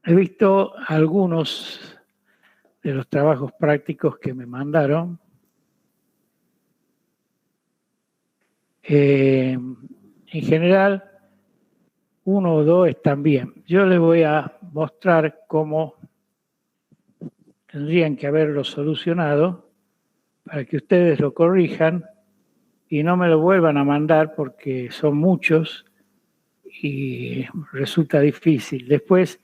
he visto algunos de los trabajos prácticos que me mandaron. En general, 1 o 2 están bien. Yo les voy a mostrar cómo tendrían que haberlo solucionado para que ustedes lo corrijan y no me lo vuelvan a mandar porque son muchos y resulta difícil. Después,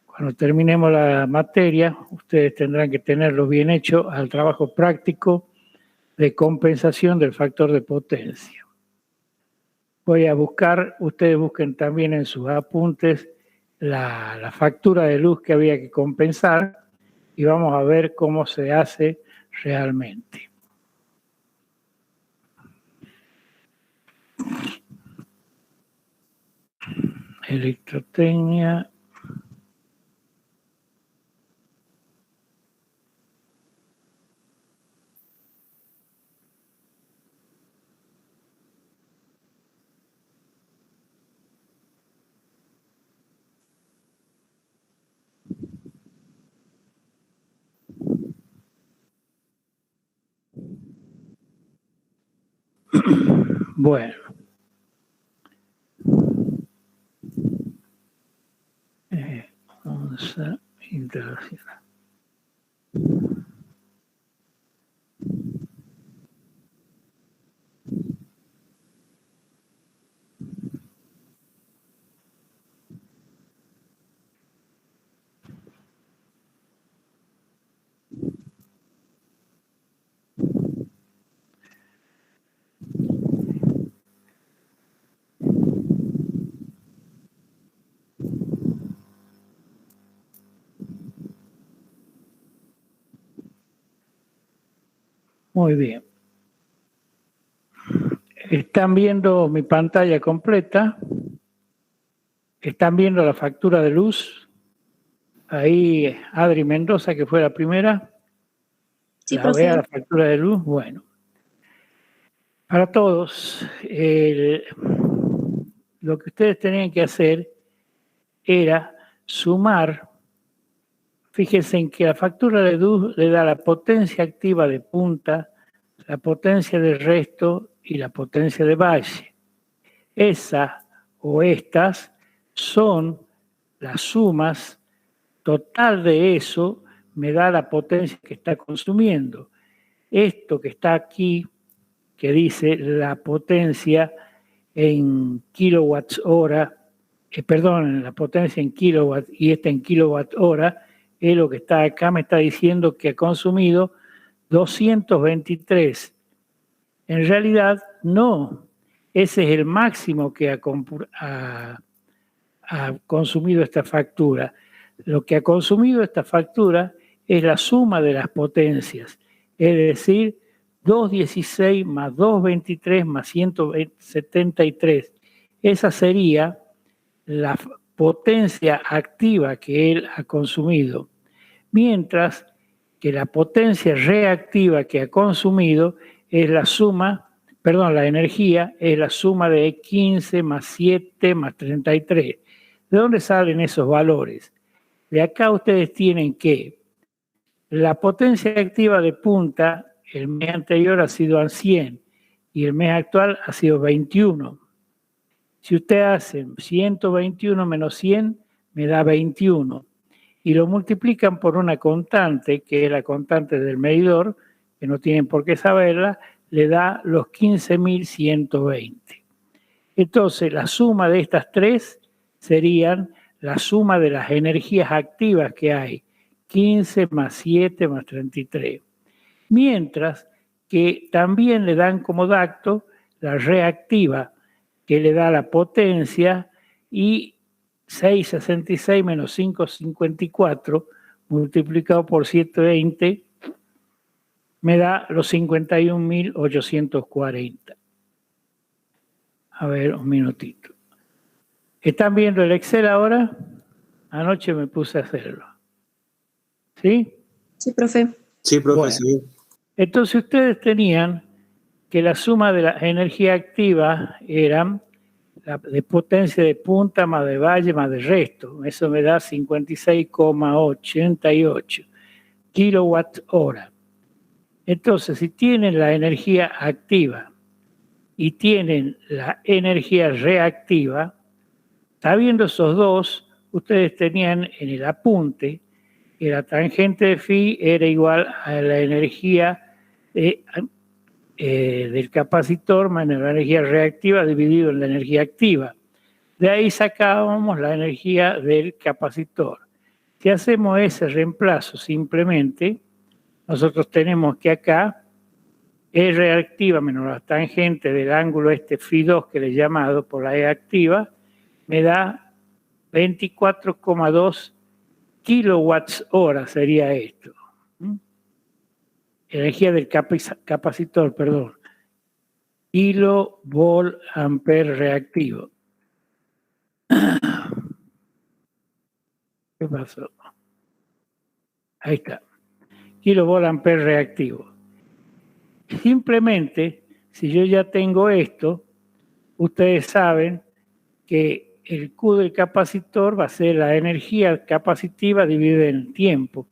cuando terminemos la materia, ustedes tendrán que tenerlo bien hecho al trabajo práctico de compensación del factor de potencia. Voy a buscar, ustedes busquen también en sus apuntes la factura de luz que había que compensar y vamos a ver cómo se hace realmente. Electrotecnia. Bueno. Vamos a interaccionar. Muy bien. Están viendo mi pantalla completa. Están viendo la factura de luz. Ahí Adri Mendoza, que fue la primera. Sí, la profe. vea la factura de luz. Bueno. Para todos, lo que ustedes tenían que hacer era sumar. Fíjense en que la factura de luz le da la potencia activa de punta, la potencia de resto y la potencia de valle. Esa o estas son las sumas total de eso, me da la potencia que está consumiendo. Esto que está aquí, que dice la potencia en kilowatts hora, la potencia en kilowatt y esta en kilowatt hora, es lo que está acá, me está diciendo que ha consumido 223. En realidad, no. Ese es el máximo que ha consumido esta factura. Lo que ha consumido esta factura es la suma de las potencias, es decir, 216 más 223 más 173. Esa sería la potencia activa que él ha consumido, mientras que la potencia reactiva que ha consumido es la energía es la suma de 15 más 7 más 33. ¿De dónde salen esos valores? De acá ustedes tienen que la potencia activa de punta, el mes anterior ha sido a 100 y el mes actual ha sido 21. Si usted hace 121 menos 100, me da 21. Y lo multiplican por una constante, que es la constante del medidor, que no tienen por qué saberla, le da los 15.120. Entonces, la suma de estas tres serían la suma de las energías activas que hay, 15 más 7 más 33. Mientras que también le dan como dato la reactiva, que le da la potencia, y 666 menos 554 multiplicado por 720 me da los 51.840. A ver, un minutito. ¿Están viendo el Excel ahora? Anoche me puse a hacerlo. ¿Sí? Sí, profe. Sí, profe, Bueno, sí. entonces ustedes tenían que la suma de la energía activa eran de potencia de punta más de valle más de resto. Eso me da 56,88 kilowatt hora. Entonces, si tienen la energía activa y tienen la energía reactiva, sabiendo esos dos, ustedes tenían en el apunte que la tangente de phi era igual a la energía del capacitor más la energía reactiva dividido en la energía activa. De ahí sacábamos la energía del capacitor. Si hacemos ese reemplazo simplemente, nosotros tenemos que acá E reactiva menos la tangente del ángulo φ2 que le he llamado por la E activa, me da 24,2 kilowatts hora sería esto. Energía del capacitor, perdón. Kilovolt ampere reactivo. ¿Qué pasó? Ahí está. Kilovolt ampere reactivo. Simplemente, si yo ya tengo esto, ustedes saben que el Q del capacitor va a ser la energía capacitiva dividida en el tiempo.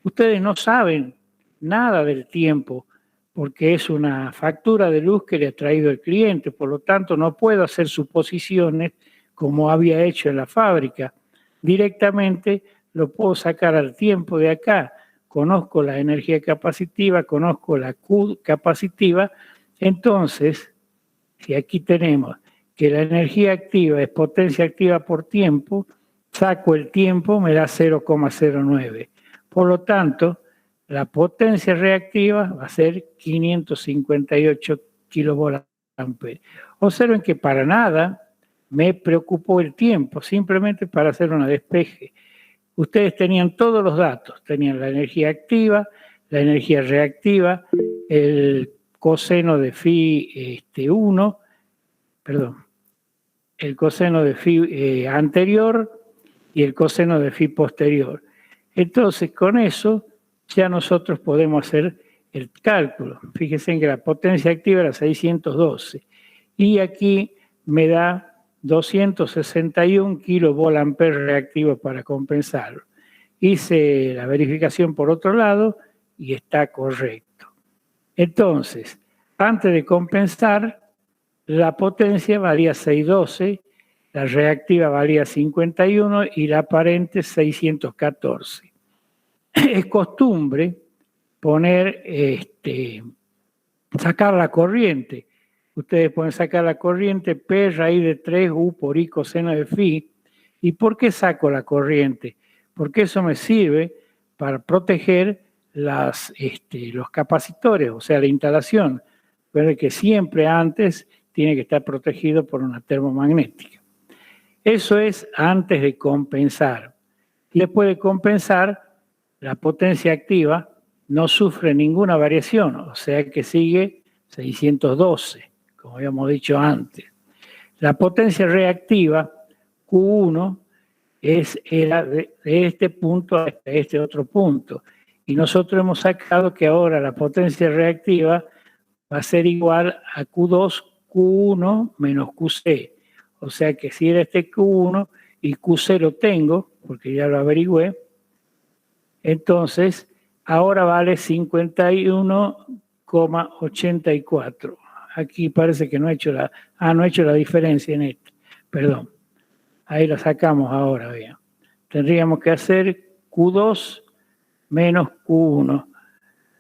Ustedes no saben nada del tiempo porque es una factura de luz que le ha traído el cliente, por lo tanto no puedo hacer suposiciones como había hecho en la fábrica. Directamente lo puedo sacar al tiempo de acá. Conozco la energía capacitiva, conozco la Q capacitiva, entonces, si aquí tenemos que la energía activa es potencia activa por tiempo, saco el tiempo, me da 0,09. Por lo tanto, la potencia reactiva va a ser 558 kilovolt ampere. Observen que para nada me preocupó el tiempo, simplemente para hacer una despeje. Ustedes tenían todos los datos, tenían la energía activa, la energía reactiva, el coseno de phi 1, perdón, el coseno de phi anterior y el coseno de phi posterior. Entonces, con eso ya nosotros podemos hacer el cálculo. Fíjense en que la potencia activa era 612 y aquí me da 261 kilovolt ampere reactivo para compensarlo. Hice la verificación por otro lado y está correcto. Entonces, antes de compensar, la potencia valía 612, la reactiva valía 51 y la aparente 614. Es costumbre poner, sacar la corriente. Ustedes pueden sacar la corriente P raíz de 3 U por I coseno de phi. ¿Y por qué saco la corriente? Porque eso me sirve para proteger los capacitores, o sea, la instalación. Pero que siempre antes tiene que estar protegido por una termomagnética. Eso es antes de compensar. Y después de compensar, la potencia activa no sufre ninguna variación, o sea que sigue 612. Como habíamos dicho antes. La potencia reactiva, Q1, era de este punto a este otro punto. Y nosotros hemos sacado que ahora la potencia reactiva va a ser igual a Q2, Q1 menos QC. O sea que si era este Q1 y QC lo tengo, porque ya lo averigüé, entonces ahora vale 51,84. Aquí parece que no he hecho la diferencia en esto. Perdón. Ahí la sacamos ahora, vean. Tendríamos que hacer Q2 menos Q1.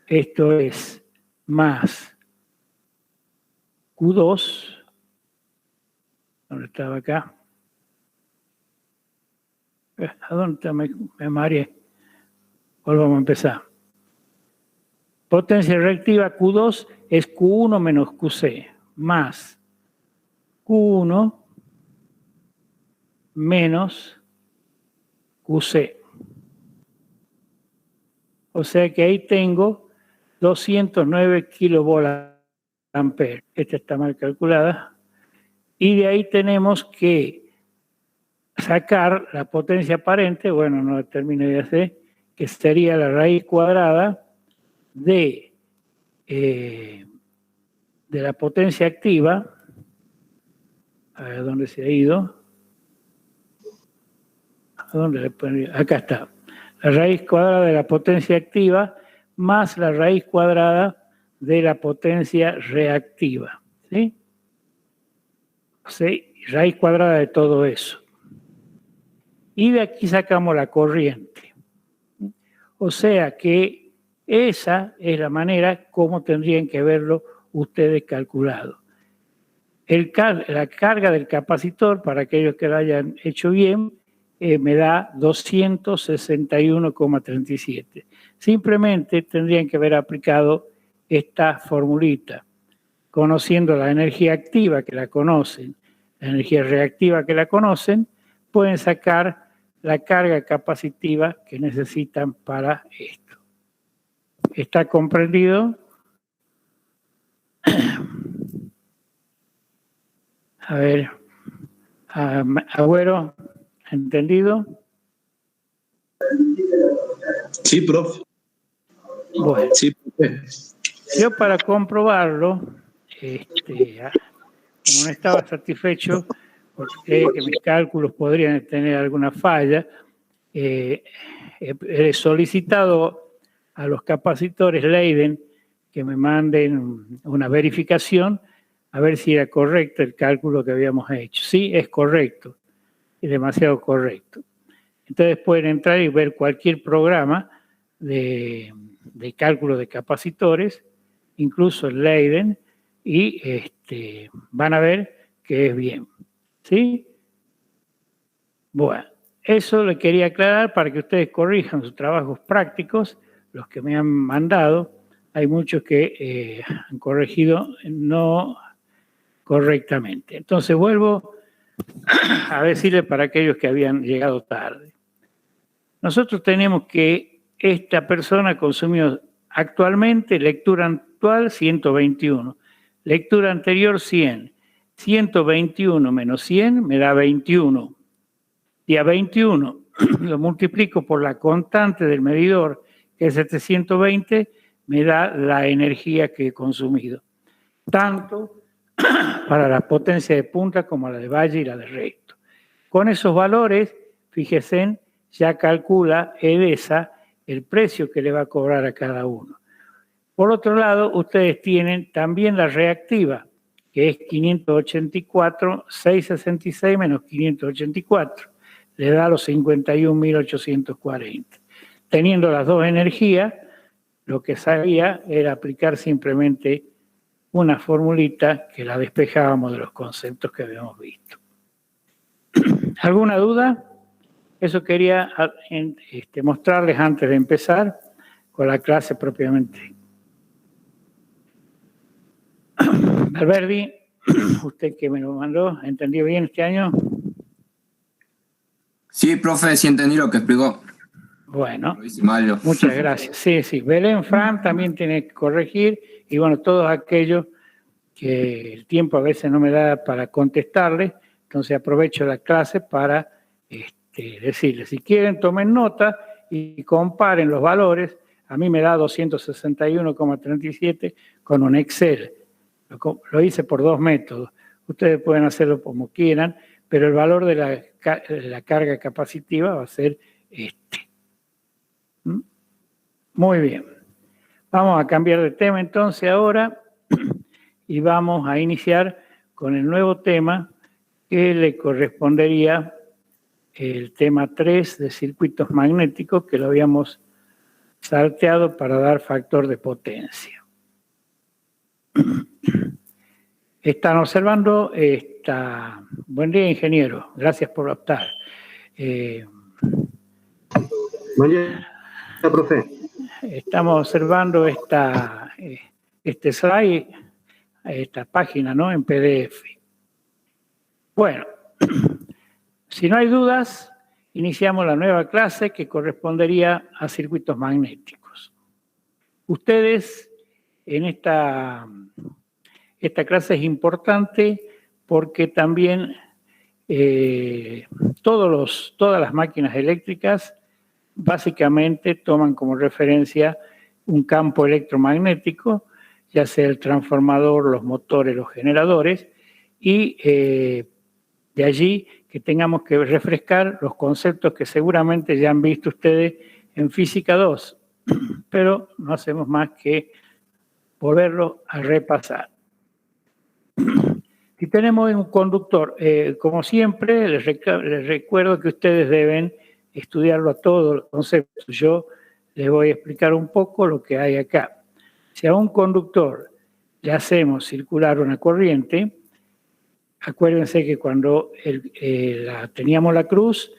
Esto es más Q2. ¿Dónde estaba acá? ¿A dónde está? Me mareé. Volvamos a empezar. Potencia reactiva Q2 es Q1 menos QC, más Q1 menos QC. O sea que ahí tengo 209 kilovolt ampere. Esta está mal calculada. Y de ahí tenemos que sacar la potencia aparente, bueno, no termino de hacer, que sería la raíz cuadrada de la potencia activa A ver, ¿dónde se ha ido? ¿A dónde le pueden ir? Acá está. La raíz cuadrada de la potencia activa más la raíz cuadrada de la potencia reactiva. ¿Sí? Sí, raíz cuadrada de todo eso. Y de aquí sacamos la corriente. O sea que esa es la manera como tendrían que verlo ustedes calculado. La carga del capacitor, para aquellos que lo hayan hecho bien, me da 261,37. Simplemente tendrían que haber aplicado esta formulita, conociendo la energía activa que la conocen, la energía reactiva que la conocen, pueden sacar la carga capacitiva que necesitan para esto. ¿Está comprendido? A ver, Agüero, ¿entendido? Sí, profe. Bueno, sí, profe. Yo para comprobarlo, como no estaba satisfecho, porque creía que mis cálculos podrían tener alguna falla, he solicitado a los capacitores Leiden que me manden una verificación a ver si era correcto el cálculo que habíamos hecho. Sí, es correcto, es demasiado correcto. Entonces pueden entrar y ver cualquier programa de cálculo de capacitores, incluso el Leiden, y van a ver que es bien. ¿Sí? Bueno, eso le quería aclarar para que ustedes corrijan sus trabajos prácticos, los que me han mandado. Hay muchos que han corregido no correctamente. Entonces vuelvo a decirle para aquellos que habían llegado tarde. Nosotros tenemos que esta persona consumió actualmente, lectura actual 121, lectura anterior 100, 121 menos 100 me da 21. Y a 21 lo multiplico por la constante del medidor, que es 720, me da la energía que he consumido. Tanto para la potencia de punta como la de valle y la de recto. Con esos valores, fíjense, ya calcula EDESA el precio que le va a cobrar a cada uno. Por otro lado, ustedes tienen también la reactiva, que es 584, 666 menos 584. Le da los 51.840. Teniendo las dos energías, lo que sabía era aplicar simplemente una formulita que la despejábamos de los conceptos que habíamos visto. ¿Alguna duda? Eso quería mostrarles antes de empezar con la clase propiamente. Alberdi, usted que me lo mandó, ¿entendió bien este año? Sí, profe, sí entendí lo que explicó. Bueno, muchas gracias. Sí. Belén Fran también tiene que corregir y bueno, todos aquellos que el tiempo a veces no me da para contestarles, entonces aprovecho la clase para decirles, si quieren tomen nota y comparen los valores. A mí me da 261,37 con un Excel. Lo hice por dos métodos. Ustedes pueden hacerlo como quieran, pero el valor de la carga capacitiva va a ser este. Muy bien. Vamos a cambiar de tema entonces ahora y vamos a iniciar con el nuevo tema que le correspondería el tema 3 de circuitos magnéticos, que lo habíamos salteado para dar factor de potencia. Están observando Buen día, ingeniero. Gracias por optar. Buen día, profe. Estamos observando este slide, esta página, ¿no? En PDF. Bueno, si no hay dudas, iniciamos la nueva clase que correspondería a circuitos magnéticos. Ustedes en esta clase es importante porque también todas las máquinas eléctricas básicamente toman como referencia un campo electromagnético, ya sea el transformador, los motores, los generadores, y De allí que tengamos que refrescar los conceptos que seguramente ya han visto ustedes en Física 2, pero no hacemos más que volverlo a repasar. Si tenemos un conductor, como siempre, les recuerdo que ustedes deben estudiarlo a todos los conceptos. Yo les voy a explicar un poco lo que hay acá. Si a un conductor le hacemos circular una corriente, acuérdense que cuando teníamos la cruz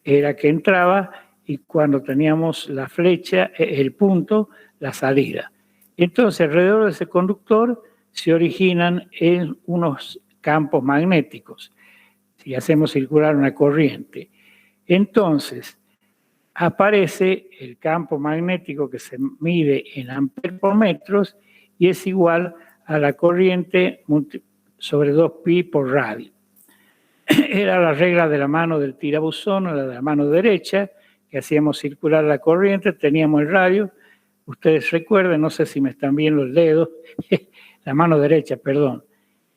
era que entraba y cuando teníamos la flecha, el punto, la salida. Entonces, alrededor de ese conductor se originan en unos campos magnéticos, si hacemos circular una corriente. Entonces, aparece el campo magnético que se mide en amperes por metros y es igual a la corriente sobre 2pi por radio. Era la regla de la mano del tirabuzón o la de la mano derecha, que hacíamos circular la corriente, teníamos el radio. Ustedes recuerden, no sé si me están viendo los dedos, la mano derecha, perdón.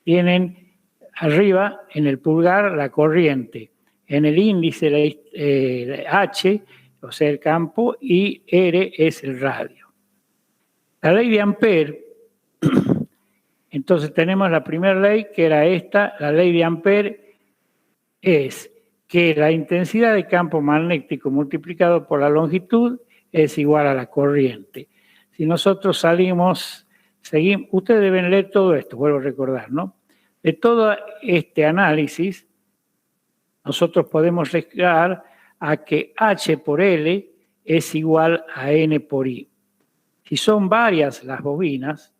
Tienen arriba en el pulgar la corriente, en el índice la H, o sea, el campo, y R es el radio. La ley de Ampère, entonces tenemos la primera ley, que era esta, la ley de Ampère es que la intensidad de campo magnético multiplicado por la longitud es igual a la corriente. Si nosotros seguimos, ustedes deben leer todo esto, vuelvo a recordar, ¿no? De todo este análisis, nosotros podemos llegar a que H por L es igual a N por I. Si son varias las bobinas,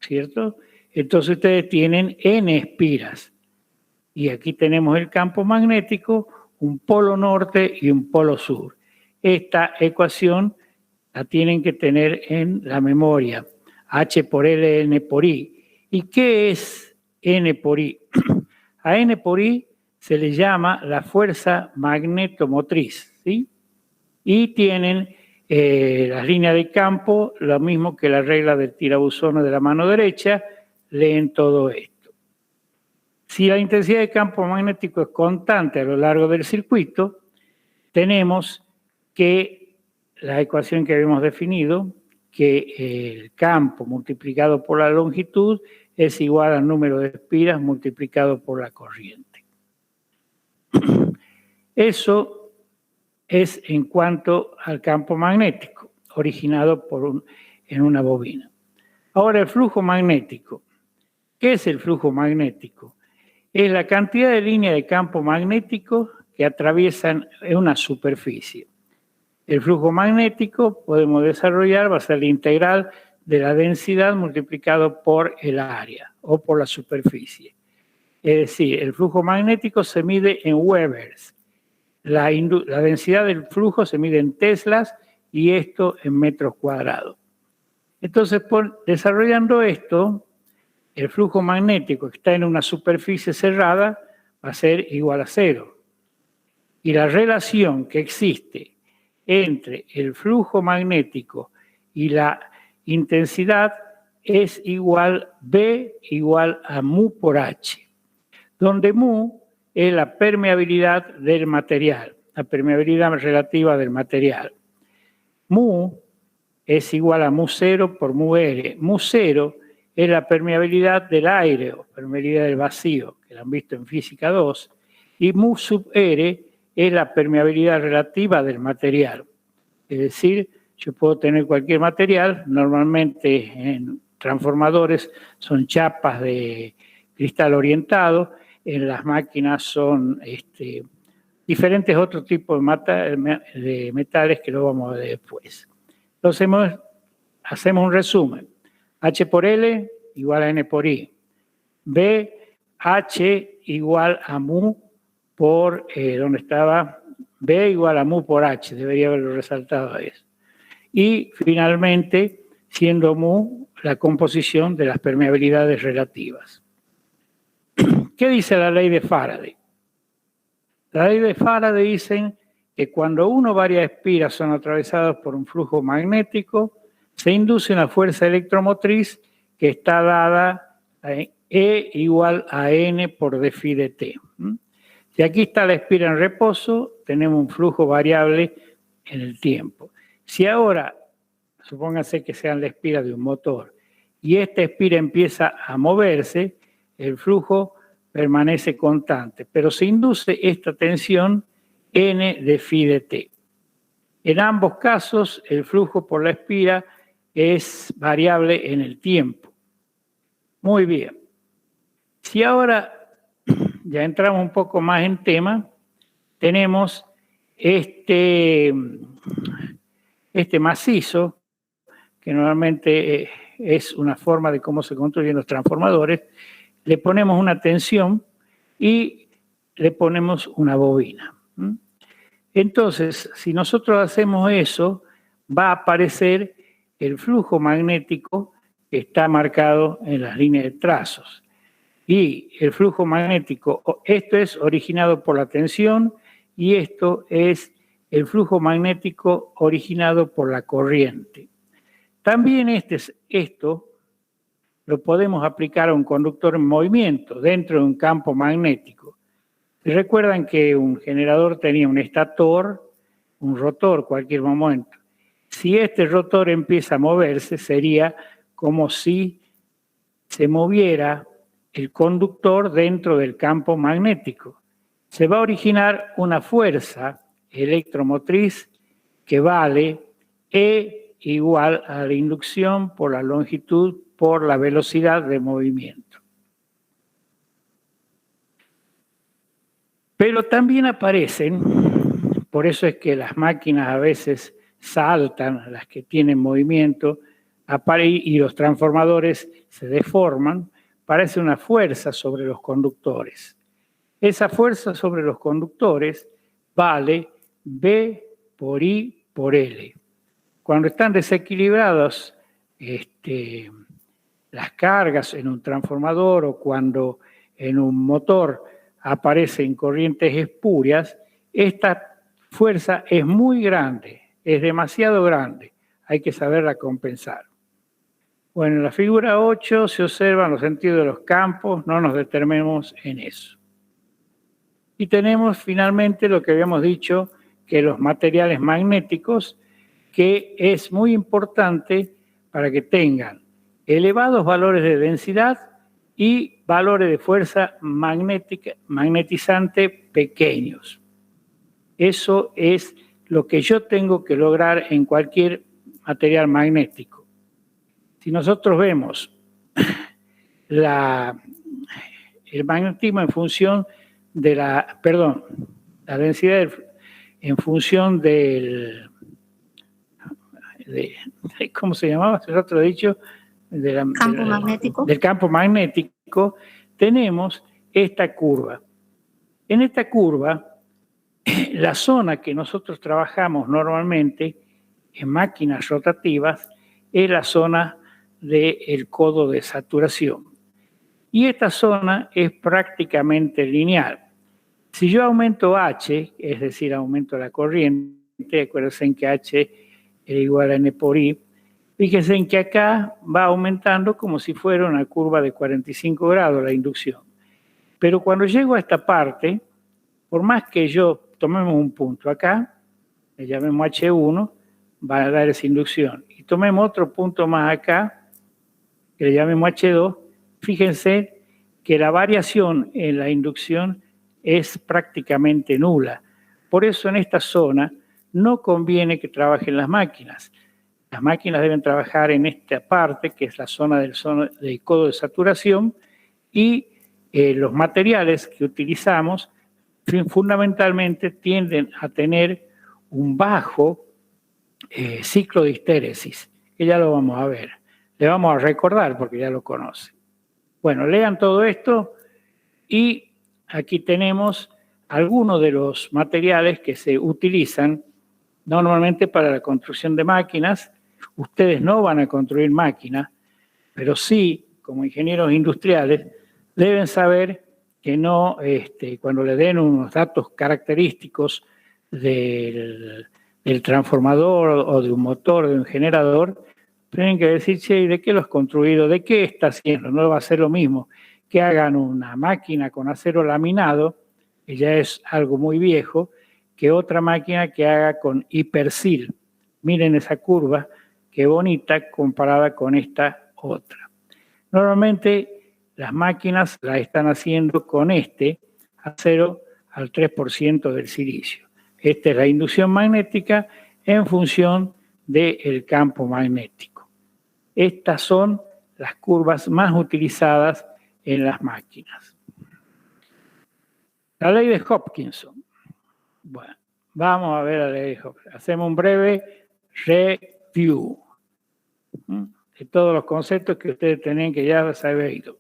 ¿cierto? Entonces ustedes tienen N espiras. Y aquí tenemos el campo magnético, un polo norte y un polo sur. Esta ecuación la tienen que tener en la memoria. H por L, N por I. ¿Y qué es N por I? A N por I se le llama la fuerza magnetomotriz, ¿sí? Y tienen las líneas de campo, lo mismo que la regla del tirabuzones de la mano derecha, leen todo esto. Si la intensidad de campo magnético es constante a lo largo del circuito, tenemos que la ecuación que habíamos definido, que el campo multiplicado por la longitud es igual al número de espiras multiplicado por la corriente. Eso es en cuanto al campo magnético, originado en una bobina. Ahora el flujo magnético. ¿Qué es el flujo magnético? Es la cantidad de líneas de campo magnético que atraviesan una superficie. El flujo magnético podemos desarrollar, va a ser la integral de la densidad multiplicado por el área o por la superficie. Es decir, el flujo magnético se mide en Webers. La densidad del flujo se mide en teslas y esto en metros cuadrados. Entonces, desarrollando esto, el flujo magnético que está en una superficie cerrada va a ser igual a 0. Y la relación que existe entre el flujo magnético y la intensidad es igual B igual a mu por H, donde mu es la permeabilidad del material, la permeabilidad relativa del material. Mu es igual a mu 0 por mu R. Mu 0 es la permeabilidad del aire o permeabilidad del vacío, que la han visto en Física 2, y mu sub R es la permeabilidad relativa del material. Es decir, yo puedo tener cualquier material, normalmente en transformadores son chapas de cristal orientado, en las máquinas son diferentes otros tipos de metales que lo vamos a ver después. Entonces hacemos un resumen. H por L igual a N por I. B, H igual a mu por, ¿dónde estaba? B igual a mu por H, debería haberlo resaltado eso. Y finalmente, siendo mu la composición de las permeabilidades relativas. ¿Qué dice la ley de Faraday? La ley de Faraday dice que cuando uno o varias espiras son atravesadas por un flujo magnético, se induce una fuerza electromotriz que está dada E igual a N por d phi de t. Si aquí está la espira en reposo, tenemos un flujo variable en el tiempo. Si ahora, supóngase que sea la espira de un motor, y esta espira empieza a moverse, el flujo permanece constante, pero se induce esta tensión N de phi de t. En ambos casos, el flujo por la espira es variable en el tiempo. Muy bien. Si ahora ya entramos un poco más en tema, tenemos este macizo, que normalmente es una forma de cómo se construyen los transformadores. Le ponemos una tensión y le ponemos una bobina. Entonces, si nosotros hacemos eso, va a aparecer el flujo magnético que está marcado en las líneas de trazos. Y el flujo magnético, esto es originado por la tensión y esto es el flujo magnético originado por la corriente. También esto lo podemos aplicar a un conductor en movimiento dentro de un campo magnético. Recuerdan que un generador tenía un estator, un rotor, cualquier momento. Si este rotor empieza a moverse, sería como si se moviera el conductor dentro del campo magnético. Se va a originar una fuerza electromotriz que vale E igual a la inducción por la longitud por la velocidad de movimiento. Pero también aparecen, por eso es que las máquinas a veces saltan, las que tienen movimiento, y los transformadores se deforman, parece una fuerza sobre los conductores. Esa fuerza sobre los conductores vale B por I por L. Cuando están desequilibradas las cargas en un transformador o cuando en un motor aparecen corrientes espurias, esta fuerza es muy grande, es demasiado grande, hay que saberla compensar. Bueno, en la figura 8 se observan los sentidos de los campos, no nos detenemos en eso. Y tenemos finalmente lo que habíamos dicho, que los materiales magnéticos, que es muy importante para que tengan elevados valores de densidad y valores de fuerza magnetizante pequeños. Eso es lo que yo tengo que lograr en cualquier material magnético. Si nosotros vemos el magnetismo en función de la densidad en función ¿cómo se llamaba? Hace rato lo he dicho. Del campo magnético, tenemos esta curva. En esta curva, la zona que nosotros trabajamos normalmente en máquinas rotativas es la zona del codo de saturación. Y esta zona es prácticamente lineal. Si yo aumento H, es decir, aumento la corriente, acuérdense que H es igual a N por I, fíjense en que acá va aumentando como si fuera una curva de 45 grados la inducción. Pero cuando llego a esta parte, por más que tomemos un punto acá, le llamemos H1, va a dar esa inducción. Y tomemos otro punto más acá, que le llamemos H2, fíjense que la variación en la inducción es prácticamente nula. Por eso en esta zona no conviene que trabajen las máquinas. Las máquinas deben trabajar en esta parte, que es la zona del codo de saturación, y los materiales que utilizamos fundamentalmente tienden a tener un bajo ciclo de histéresis, que ya lo vamos a ver. Le vamos a recordar porque ya lo conocen. Bueno, lean todo esto y aquí tenemos algunos de los materiales que se utilizan normalmente para la construcción de máquinas. Ustedes no van a construir máquinas, pero sí, como ingenieros industriales, deben saber que no, cuando le den unos datos característicos del transformador o de un motor, de un generador, tienen que decir, che, ¿de qué lo has construido? ¿De qué está haciendo? No va a ser lo mismo que hagan una máquina con acero laminado, que ya es algo muy viejo, que otra máquina que haga con hipersil. Miren esa curva, qué bonita comparada con esta otra. Normalmente las máquinas la están haciendo con este acero al 3% del silicio. Esta es la inducción magnética en función del campo magnético. Estas son las curvas más utilizadas en las máquinas. La ley de Hopkinson. Bueno, vamos a ver la ley de Hopkinson. Hacemos un breve review de todos los conceptos que ustedes tenían que ya haber ido.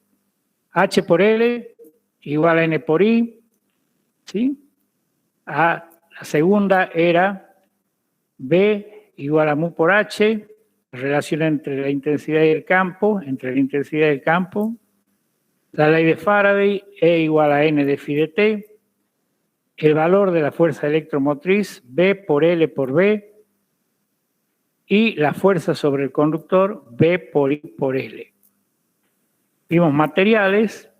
H por L igual a N por I. ¿Sí? La segunda era B igual a mu por H, relación entre la intensidad y el campo, La ley de Faraday, E igual a N de phi de T, el valor de la fuerza electromotriz, B por L por B, y la fuerza sobre el conductor, B por I por L. Vimos materiales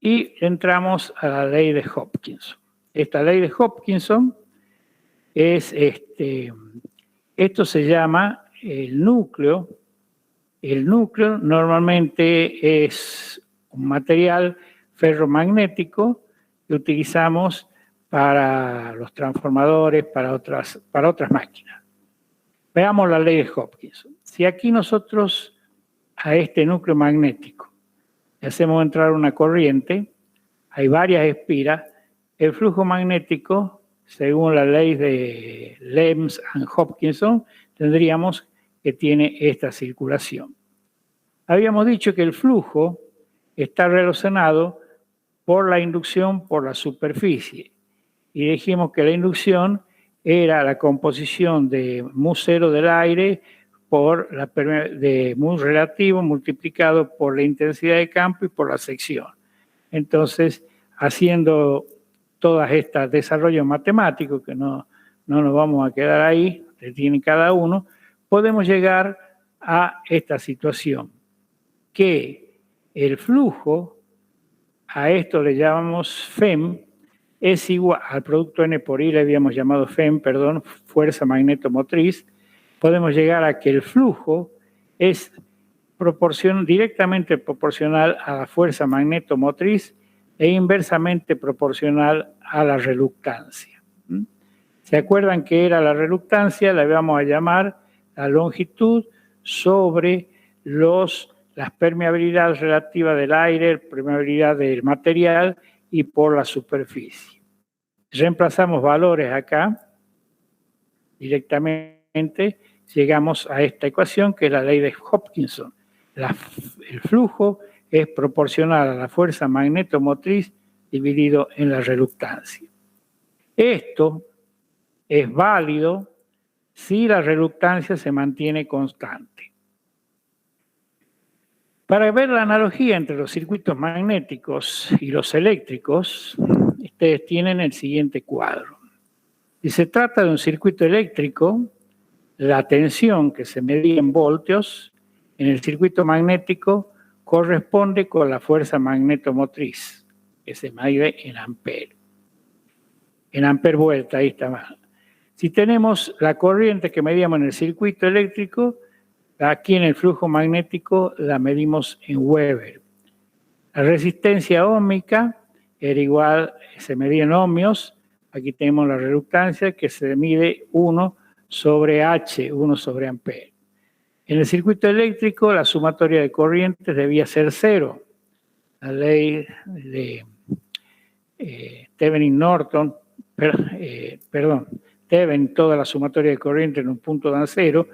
y entramos a la ley de Hopkinson. Esta ley de Hopkinson es, esto se llama el núcleo. El núcleo normalmente es un material ferromagnético que utilizamos para los transformadores, para otras máquinas. Veamos la ley de Hopkinson. Si aquí nosotros a este núcleo magnético le hacemos entrar una corriente, hay varias espiras, el flujo magnético, según la ley de Lenz and Hopkinson, tendríamos que tiene esta circulación. Habíamos dicho que el flujo está relacionado por la inducción por la superficie. Y dijimos que la inducción era la composición de mu0 del aire de mu relativo multiplicado por la intensidad de campo y por la sección. Entonces, haciendo todas estas desarrollos matemáticos, que no nos vamos a quedar ahí, que tiene cada uno, podemos llegar a esta situación, que el flujo, a esto le llamamos FEM, es igual al producto N por I, le habíamos llamado FEM, perdón, fuerza magnetomotriz. Podemos llegar a que el flujo es directamente proporcional a la fuerza magnetomotriz e inversamente proporcional a la reluctancia. ¿Se acuerdan qué era la reluctancia? La vamos a llamar la longitud sobre las permeabilidades relativas del aire, permeabilidad del material y por la superficie. Reemplazamos valores acá, directamente llegamos a esta ecuación que es la ley de Hopkinson. El flujo es proporcional a la fuerza magnetomotriz dividido en la reluctancia. Esto es válido si la reluctancia se mantiene constante. Para ver la analogía entre los circuitos magnéticos y los eléctricos, ustedes tienen el siguiente cuadro. Si se trata de un circuito eléctrico, la tensión que se medía en voltios en el circuito magnético corresponde con la fuerza magnetomotriz, que se mide en amperes. En amper vuelta, ahí está. Si tenemos la corriente que medíamos en el circuito eléctrico, aquí en el flujo magnético la medimos en Weber. La resistencia óhmica era igual, se medía en ohmios. Aquí tenemos la reluctancia que se mide 1 sobre H, 1 sobre amper. En el circuito eléctrico la sumatoria de corrientes debía ser 0. La ley de Thevenin-Norton, Thevenin, toda la sumatoria de corriente en un punto dan 0,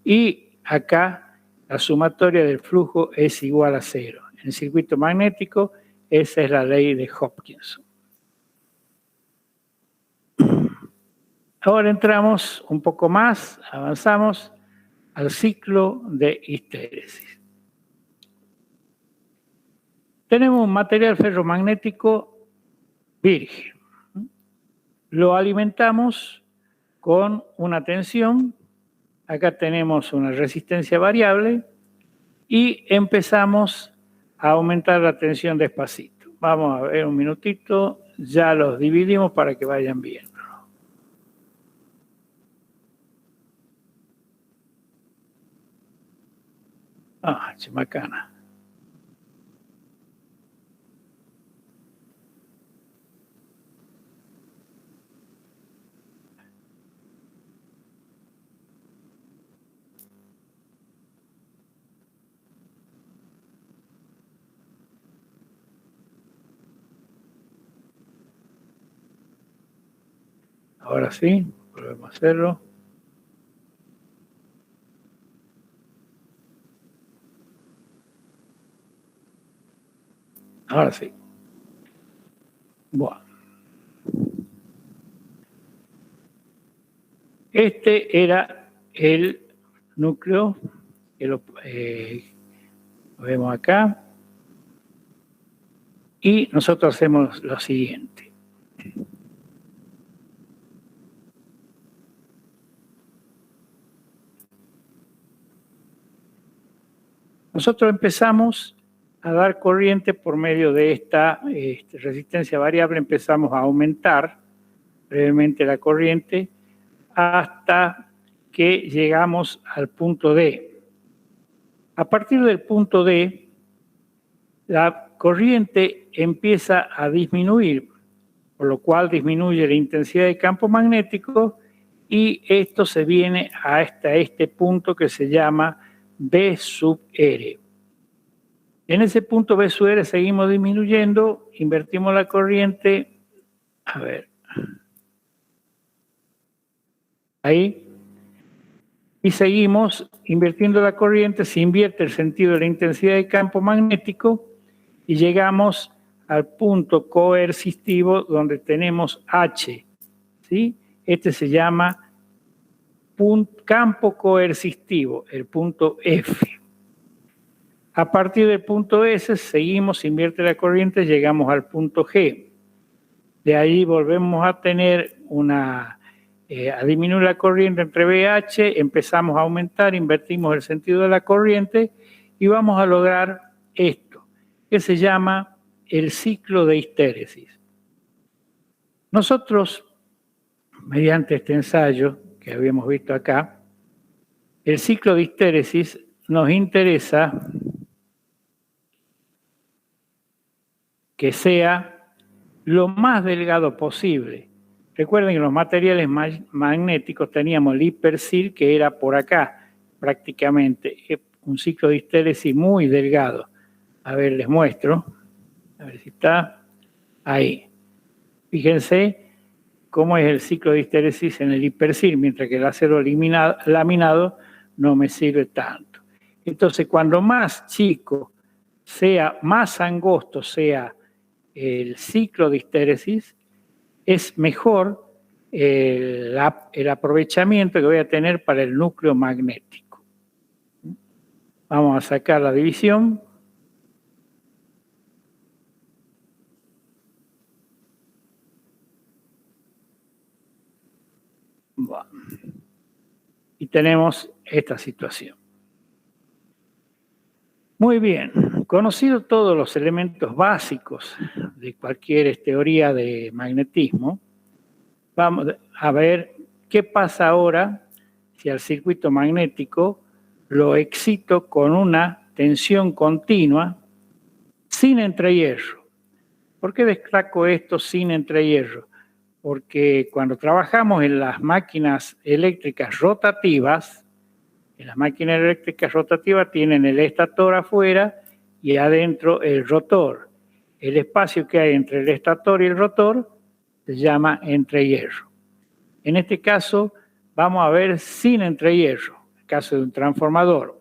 y acá la sumatoria del flujo es igual a 0. En el circuito magnético, esa es la ley de Hopkinson. Ahora entramos un poco más, avanzamos al ciclo de histéresis. Tenemos un material ferromagnético virgen. Lo alimentamos con una tensión. Acá tenemos una resistencia variable y empezamos a aumentar la tensión despacito. Vamos a ver un minutito, ya los dividimos para que vayan viendo. Ah, chimacana. Ahora sí, volvemos a hacerlo. Ahora sí. Bueno. Este era el núcleo, que lo vemos acá. Y nosotros hacemos lo siguiente. Nosotros empezamos a dar corriente por medio de esta resistencia variable, empezamos a aumentar brevemente la corriente hasta que llegamos al punto D. A partir del punto D, la corriente empieza a disminuir, por lo cual disminuye la intensidad de campo magnético y esto se viene hasta este punto que se llama B sub R. En ese punto B sub R seguimos disminuyendo, invertimos la corriente, a ver, ahí, y seguimos invirtiendo la corriente, se invierte el sentido de la intensidad de campo magnético y llegamos al punto coercitivo donde tenemos H, ¿sí? Este se llama campo coercitivo, el punto F. A partir del punto S seguimos, invierte la corriente, llegamos al punto G. De ahí volvemos a tener a disminuir la corriente entre BH, empezamos a aumentar, invertimos el sentido de la corriente y vamos a lograr esto, que se llama el ciclo de histéresis. Nosotros, mediante este ensayo que habíamos visto acá, el ciclo de histéresis nos interesa que sea lo más delgado posible. Recuerden que los materiales magnéticos teníamos el hipersil, que era por acá, prácticamente, un ciclo de histéresis muy delgado. A ver, les muestro. A ver si está ahí. Fíjense cómo es el ciclo de histéresis en el hipersil, mientras que el acero laminado no me sirve tanto. Entonces, cuando más chico sea, más angosto sea el ciclo de histéresis, es mejor el aprovechamiento que voy a tener para el núcleo magnético. Vamos a sacar la división. Bueno. Y tenemos esta situación. Muy bien, conocidos todos los elementos básicos de cualquier teoría de magnetismo, vamos a ver qué pasa ahora si al circuito magnético lo excito con una tensión continua sin entrehierro. ¿Por qué destaco esto sin entrehierro? Porque cuando trabajamos en las máquinas eléctricas rotativas, tienen el estator afuera y adentro el rotor. El espacio que hay entre el estator y el rotor se llama entrehierro. En este caso vamos a ver sin entrehierro, el caso de un transformador.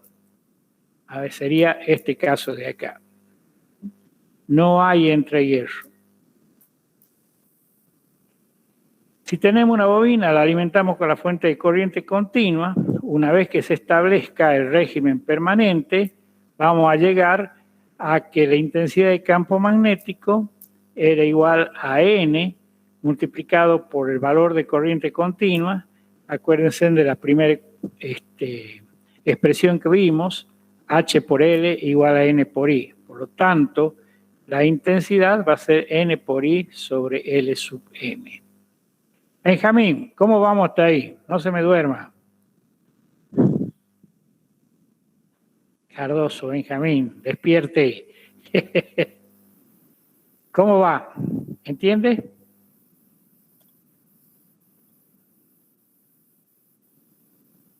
A ver, sería este caso de acá. No hay entrehierro. Si tenemos una bobina, la alimentamos con la fuente de corriente continua. Una vez que se establezca el régimen permanente, vamos a llegar a que la intensidad de campo magnético era igual a N multiplicado por el valor de corriente continua. Acuérdense de la primera expresión que vimos, H por L igual a N por I. Por lo tanto, la intensidad va a ser N por I sobre L sub M. Benjamín, ¿cómo vamos hasta ahí? No se me duerma. Cardoso, Benjamín, despierte. ¿Cómo va? ¿Entiende?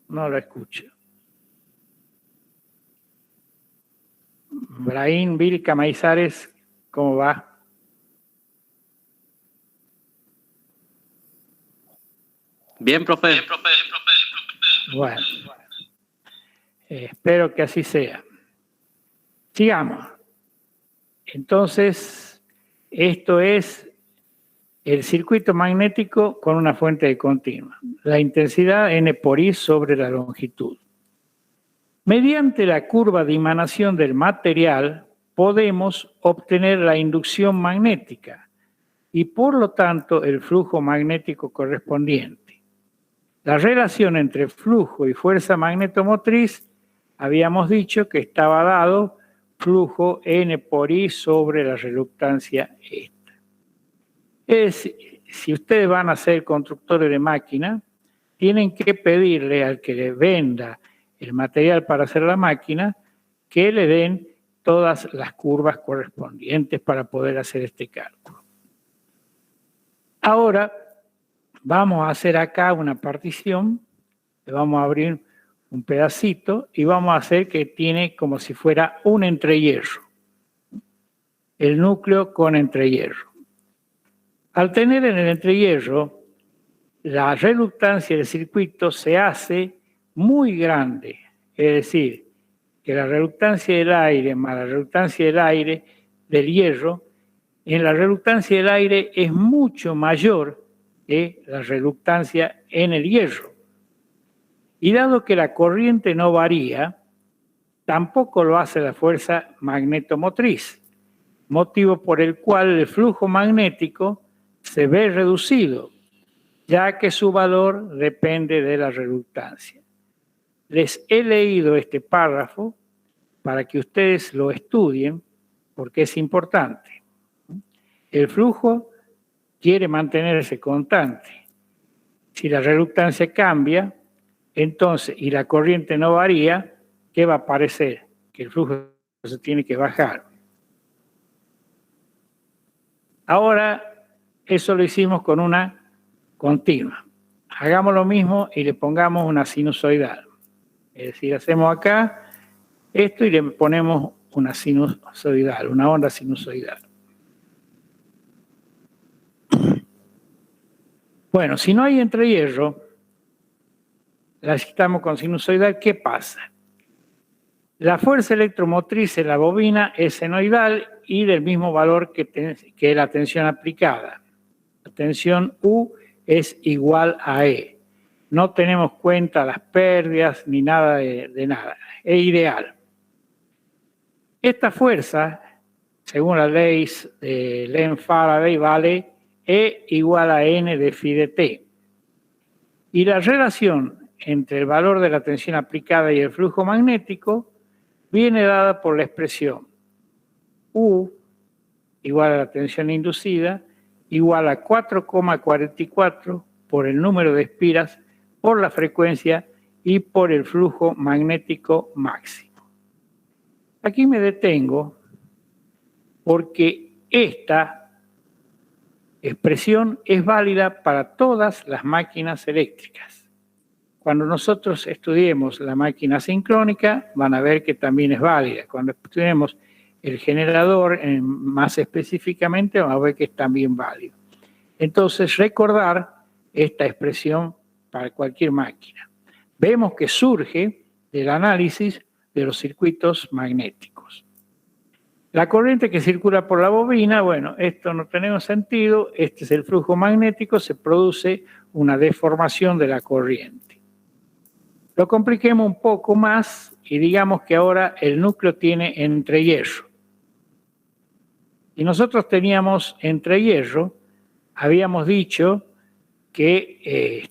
No lo escucho. Brahim Vilca Maizares, ¿cómo va? Bien, profe. Bueno, espero que así sea. Sigamos. Entonces, esto es el circuito magnético con una fuente de continua. La intensidad N por I sobre la longitud. Mediante la curva de emanación del material podemos obtener la inducción magnética y por lo tanto el flujo magnético correspondiente. La relación entre flujo y fuerza magnetomotriz habíamos dicho que estaba dado flujo N por I sobre la reluctancia esta. Si ustedes van a ser constructores de máquina, tienen que pedirle al que les venda el material para hacer la máquina que le den todas las curvas correspondientes para poder hacer este cálculo. Ahora vamos a hacer acá una partición, le vamos a abrir un pedacito y vamos a hacer que tiene como si fuera un entrehierro, el núcleo con entrehierro. Al tener en el entrehierro, la reluctancia del circuito se hace muy grande, es decir, que la reluctancia del aire más la reluctancia del aire del hierro, en la reluctancia del aire es mucho mayor que la reluctancia en el hierro. Y dado que la corriente no varía, tampoco lo hace la fuerza magnetomotriz, motivo por el cual el flujo magnético se ve reducido, ya que su valor depende de la reluctancia. Les he leído este párrafo para que ustedes lo estudien, porque es importante. El flujo quiere mantenerse constante. Si la reluctancia cambia, entonces, y la corriente no varía, ¿qué va a aparecer? Que el flujo se tiene que bajar. Ahora, eso lo hicimos con una continua. Hagamos lo mismo y le pongamos una sinusoidal. Es decir, hacemos acá esto y le ponemos una sinusoidal, una onda sinusoidal. Bueno, si no hay entrehierro, la estamos con sinusoidal, ¿qué pasa? La fuerza electromotriz en la bobina es senoidal y del mismo valor que la tensión aplicada. La tensión U es igual a E. No tenemos cuenta las pérdidas ni nada de nada. Es ideal. Esta fuerza, según la ley de Lenz-Faraday, vale E igual a N de phi de T. Y la relación entre el valor de la tensión aplicada y el flujo magnético viene dada por la expresión U igual a la tensión inducida igual a 4,44 por el número de espiras por la frecuencia y por el flujo magnético máximo. Aquí me detengo porque esta expresión es válida para todas las máquinas eléctricas. Cuando nosotros estudiemos la máquina sincrónica, van a ver que también es válida. Cuando estudiemos el generador, más específicamente, van a ver que es también válido. Entonces, recordar esta expresión para cualquier máquina. Vemos que surge del análisis de los circuitos magnéticos. La corriente que circula por la bobina, bueno, esto no tiene sentido, este es el flujo magnético, se produce una deformación de la corriente. Lo compliquemos un poco más y digamos que ahora el núcleo tiene entrehierro. Y nosotros teníamos entrehierro, habíamos dicho que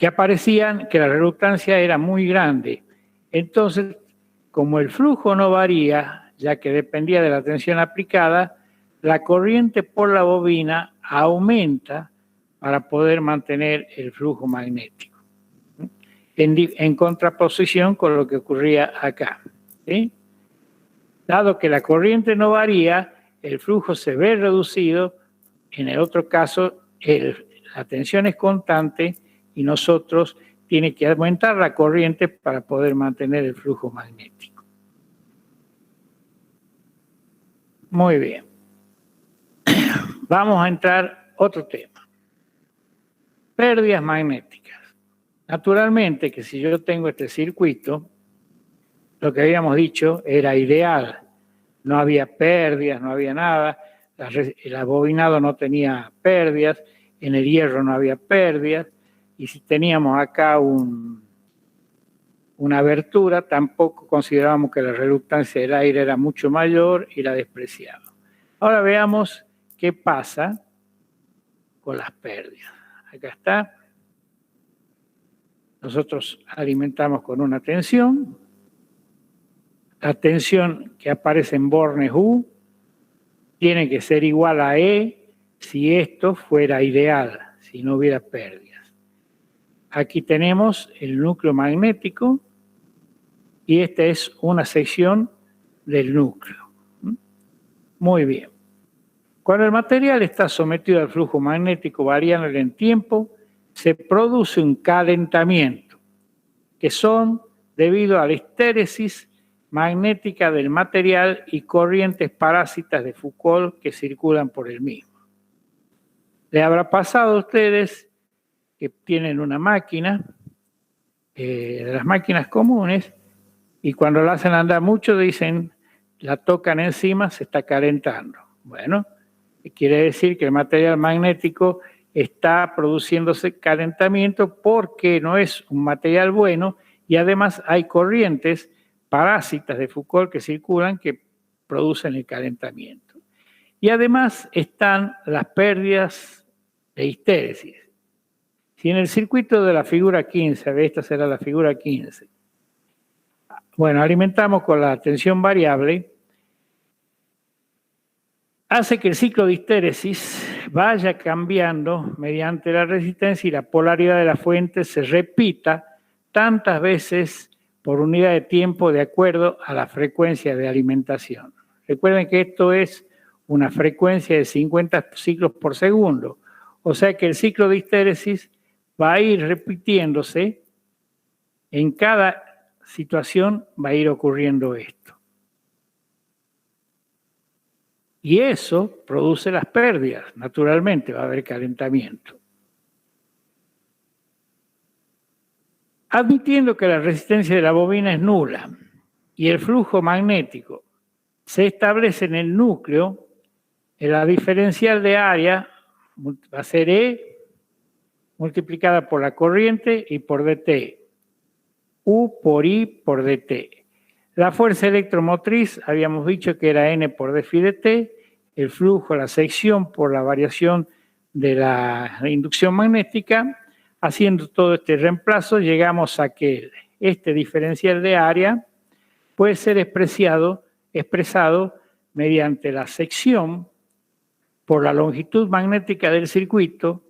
aparecían, que la reluctancia era muy grande. Entonces, como el flujo no varía, ya que dependía de la tensión aplicada, la corriente por la bobina aumenta para poder mantener el flujo magnético, en contraposición con lo que ocurría acá, ¿sí? Dado que la corriente no varía, el flujo se ve reducido. En el otro caso, la tensión es constante y nosotros tiene que aumentar la corriente para poder mantener el flujo magnético. Muy bien. Vamos a entrar a otro tema. Pérdidas magnéticas. Naturalmente que si yo tengo este circuito, lo que habíamos dicho era ideal. No había pérdidas, no había nada. El abobinado no tenía pérdidas, en el hierro no había pérdidas. Y si teníamos acá una abertura, tampoco considerábamos que la reluctancia del aire era mucho mayor y la despreciábamos. Ahora veamos qué pasa con las pérdidas. Acá está. Nosotros alimentamos con una tensión. La tensión que aparece en bornes U tiene que ser igual a E si esto fuera ideal, si no hubiera pérdidas. Aquí tenemos el núcleo magnético y esta es una sección del núcleo. Muy bien. Cuando el material está sometido al flujo magnético variable en tiempo, se produce un calentamiento, que son debido a la histéresis magnética del material y corrientes parásitas de Foucault que circulan por el mismo. ¿Le habrá pasado a ustedes que tienen una máquina, de las máquinas comunes, y cuando la hacen andar mucho dicen, la tocan encima, se está calentando? Bueno, quiere decir que el material magnético está produciéndose calentamiento porque no es un material bueno y además hay corrientes parásitas de Foucault que circulan que producen el calentamiento. Y además están las pérdidas de histéresis. Si en el circuito de la figura 15, esta será la figura 15, bueno, alimentamos con la tensión variable, hace que el ciclo de histéresis vaya cambiando mediante la resistencia y la polaridad de la fuente se repita tantas veces por unidad de tiempo de acuerdo a la frecuencia de alimentación. Recuerden que esto es una frecuencia de 50 ciclos por segundo, o sea que el ciclo de histéresis va a ir repitiéndose, en cada situación va a ir ocurriendo esto. Y eso produce las pérdidas, naturalmente va a haber calentamiento. Admitiendo que la resistencia de la bobina es nula y el flujo magnético se establece en el núcleo, en la diferencial de área va a ser E multiplicada por la corriente y por dt, U por I por dt. La fuerza electromotriz habíamos dicho que era N por d phi dt, el flujo, la sección por la variación de la inducción magnética. Haciendo todo este reemplazo llegamos a que este diferencial de área puede ser expresado mediante la sección por la longitud magnética del circuito,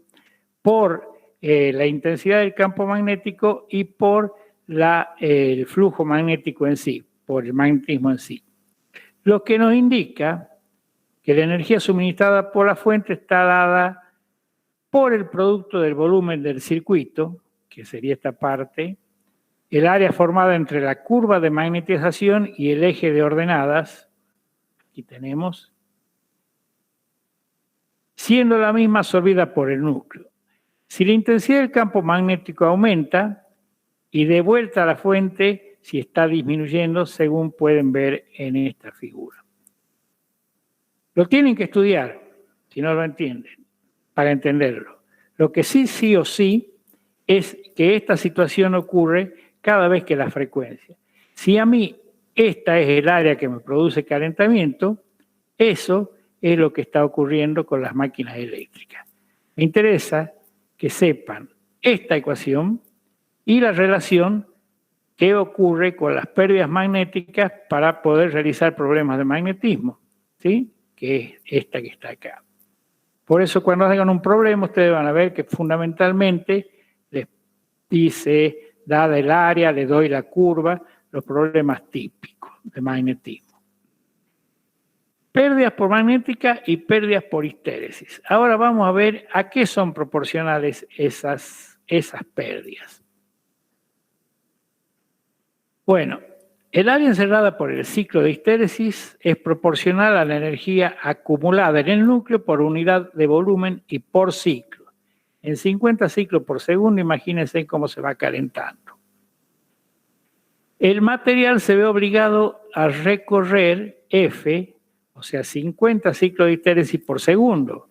por la intensidad del campo magnético y por el flujo magnético en sí, por el magnetismo en sí. Lo que nos indica que la energía suministrada por la fuente está dada por el producto del volumen del circuito, que sería esta parte, el área formada entre la curva de magnetización y el eje de ordenadas, aquí tenemos, siendo la misma absorbida por el núcleo. Si la intensidad del campo magnético aumenta y de vuelta a la fuente, si está disminuyendo, según pueden ver en esta figura. Lo tienen que estudiar, si no lo entienden, para entenderlo. Lo que sí o sí es que esta situación ocurre cada vez que la frecuencia. Si a mí esta es el área que me produce calentamiento, eso es lo que está ocurriendo con las máquinas eléctricas. Me interesa que sepan esta ecuación y la relación qué ocurre con las pérdidas magnéticas para poder realizar problemas de magnetismo, ¿sí? Que es esta que está acá. Por eso cuando hagan un problema ustedes van a ver que fundamentalmente les dice, dada el área, le doy la curva, los problemas típicos de magnetismo. Pérdidas por magnética y pérdidas por histéresis. Ahora vamos a ver a qué son proporcionales esas pérdidas. Bueno, el área encerrada por el ciclo de histéresis es proporcional a la energía acumulada en el núcleo por unidad de volumen y por ciclo. En 50 ciclos por segundo, imagínense cómo se va calentando. El material se ve obligado a recorrer F, o sea, 50 ciclos de histéresis por segundo.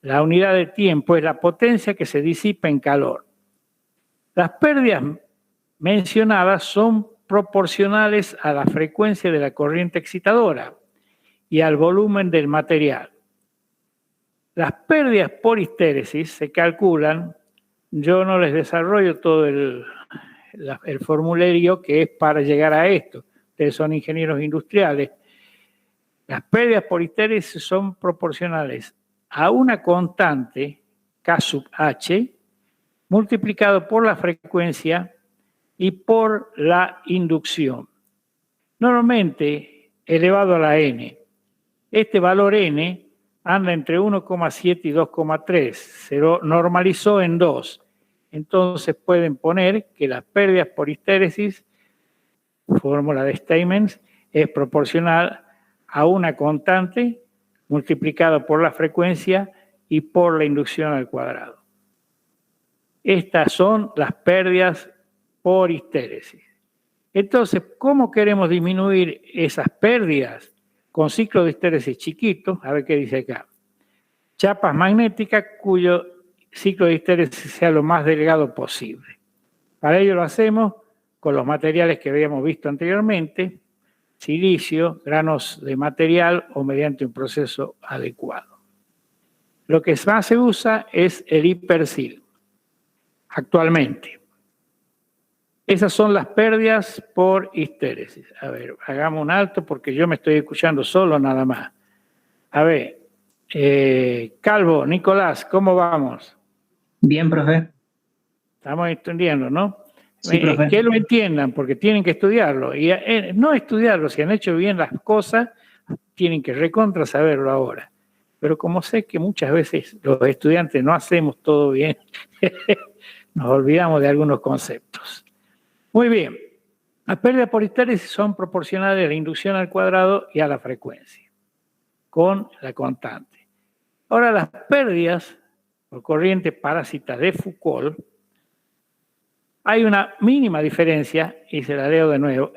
La unidad de tiempo es la potencia que se disipa en calor. Las pérdidas mencionadas son proporcionales a la frecuencia de la corriente excitadora y al volumen del material. Las pérdidas por histéresis se calculan, yo no les desarrollo todo el formulario que es para llegar a esto, ustedes son ingenieros industriales. Las pérdidas por histéresis son proporcionales a una constante, K sub H, multiplicado por la frecuencia y por la inducción. Normalmente elevado a la n. Este valor n anda entre 1,7 y 2,3. Se normalizó en 2. Entonces pueden poner que las pérdidas por histéresis, fórmula de Steinmetz, es proporcional a una constante multiplicado por la frecuencia y por la inducción al cuadrado. Estas son las pérdidas por histéresis. Entonces, ¿cómo queremos disminuir esas pérdidas? Con ciclos de histéresis chiquitos, a ver qué dice acá. Chapas magnéticas cuyo ciclo de histéresis sea lo más delgado posible. Para ello lo hacemos con los materiales que habíamos visto anteriormente, silicio, granos de material o mediante un proceso adecuado. Lo que más se usa es el hipersil actualmente. Esas son las pérdidas por histéresis. A ver, hagamos un alto porque yo me estoy escuchando solo nada más. A ver, Calvo, Nicolás, ¿cómo vamos? Bien, profe. Estamos estudiando, ¿no? Sí, profe. Que lo entiendan porque tienen que estudiarlo. Y no estudiarlo, si han hecho bien las cosas, tienen que recontra saberlo ahora. Pero como sé que muchas veces los estudiantes no hacemos todo bien, nos olvidamos de algunos conceptos. Muy bien, las pérdidas por histéresis son proporcionales a la inducción al cuadrado y a la frecuencia, con la constante. Ahora, las pérdidas por corriente parásita de Foucault, hay una mínima diferencia, y se la leo de nuevo.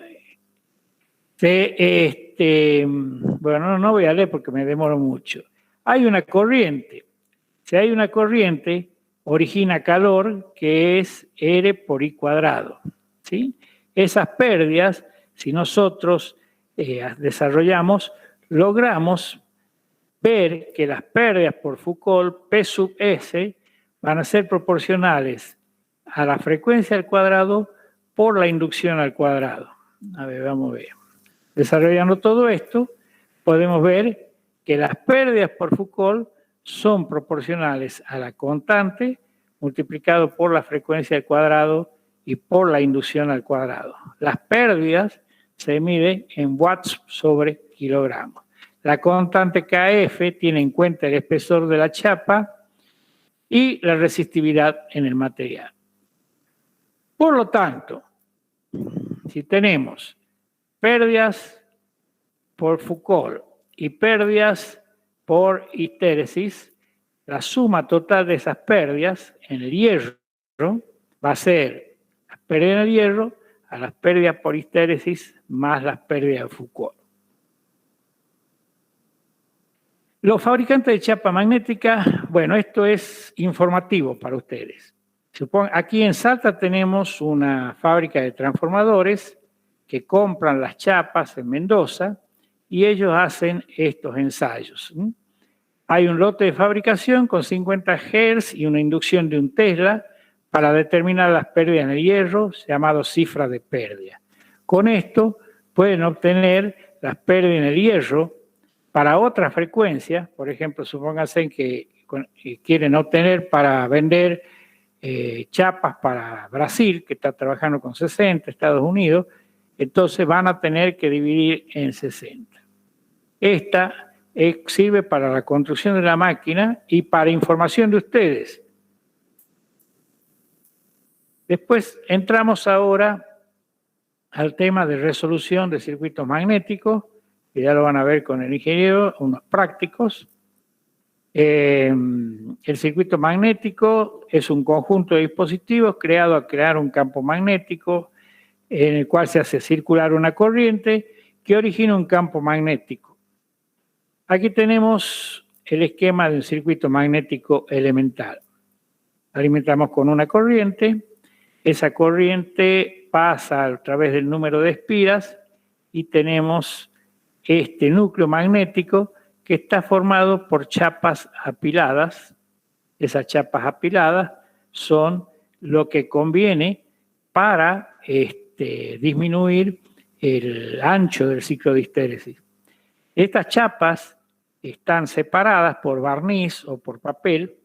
Bueno, no voy a leer porque me demoro mucho. Hay una corriente. Si hay una corriente, origina calor, que es R por I cuadrado. ¿Sí? Esas pérdidas, si nosotros desarrollamos, logramos ver que las pérdidas por Foucault, P sub S, van a ser proporcionales a la frecuencia al cuadrado por la inducción al cuadrado. A ver, vamos a ver. Desarrollando todo esto, podemos ver que las pérdidas por Foucault son proporcionales a la constante multiplicado por la frecuencia al cuadrado y por la inducción al cuadrado. Las pérdidas se miden en watts sobre kilogramos. La constante KF tiene en cuenta el espesor de la chapa y la resistividad en el material. Por lo tanto, si tenemos pérdidas por Foucault y pérdidas por histéresis, la suma total de esas pérdidas en el hierro va a ser las pérdidas en el hierro a las pérdidas por histéresis más las pérdidas de Foucault. Los fabricantes de chapa magnética, bueno, esto es informativo para ustedes. Aquí en Salta tenemos una fábrica de transformadores que compran las chapas en Mendoza y ellos hacen estos ensayos. Hay un lote de fabricación con 50 Hz y una inducción de 1 Tesla para determinar las pérdidas en el hierro, llamado cifra de pérdida. Con esto pueden obtener las pérdidas en el hierro para otras frecuencias. Por ejemplo, supónganse que quieren obtener para vender chapas para Brasil, que está trabajando con 60, Estados Unidos, entonces van a tener que dividir en 60. Esta sirve para la construcción de la máquina y para información de ustedes. Después entramos ahora al tema de resolución de circuitos magnéticos, que ya lo van a ver con el ingeniero, unos prácticos. El circuito magnético es un conjunto de dispositivos creado a crear un campo magnético en el cual se hace circular una corriente que origina un campo magnético. Aquí tenemos el esquema de un circuito magnético elemental. Alimentamos con una corriente, esa corriente pasa a través del número de espiras y tenemos este núcleo magnético que está formado por chapas apiladas. Esas chapas apiladas son lo que conviene para disminuir el ancho del ciclo de histéresis. Estas chapas están separadas por barniz o por papel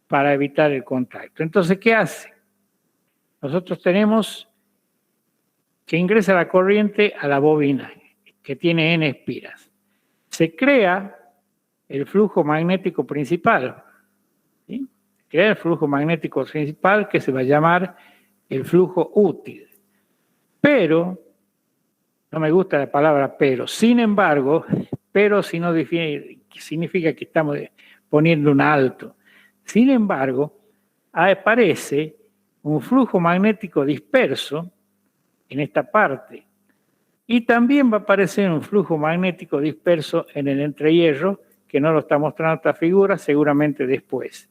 para evitar el contacto. Entonces, ¿qué hace? Nosotros tenemos que ingresa la corriente a la bobina, que tiene N espiras. Se crea el flujo magnético principal. ¿Sí? Se crea el flujo magnético principal que se va a llamar el flujo útil. Pero, no me gusta la palabra pero, sin embargo, pero si no define, significa que estamos poniendo un alto. Sin embargo, aparece un flujo magnético disperso en esta parte. Y también va a aparecer un flujo magnético disperso en el entrehierro, que no lo está mostrando esta figura, seguramente después.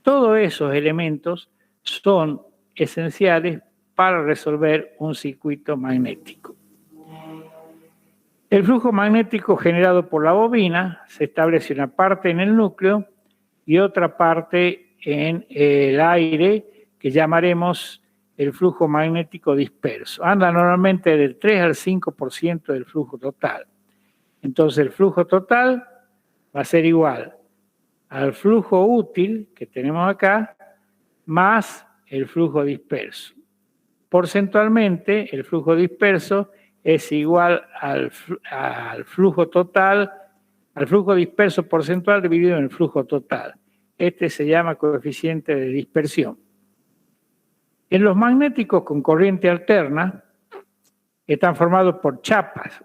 Todos esos elementos son esenciales para resolver un circuito magnético. El flujo magnético generado por la bobina se establece una parte en el núcleo y otra parte en el aire, que llamaremos el flujo magnético disperso. Anda normalmente del 3 al 5% del flujo total. Entonces el flujo total va a ser igual al flujo útil que tenemos acá más el flujo disperso. Porcentualmente, el flujo disperso es igual al flujo total, al flujo disperso porcentual dividido en el flujo total. Este se llama coeficiente de dispersión. En los magnéticos con corriente alterna están formados por chapas,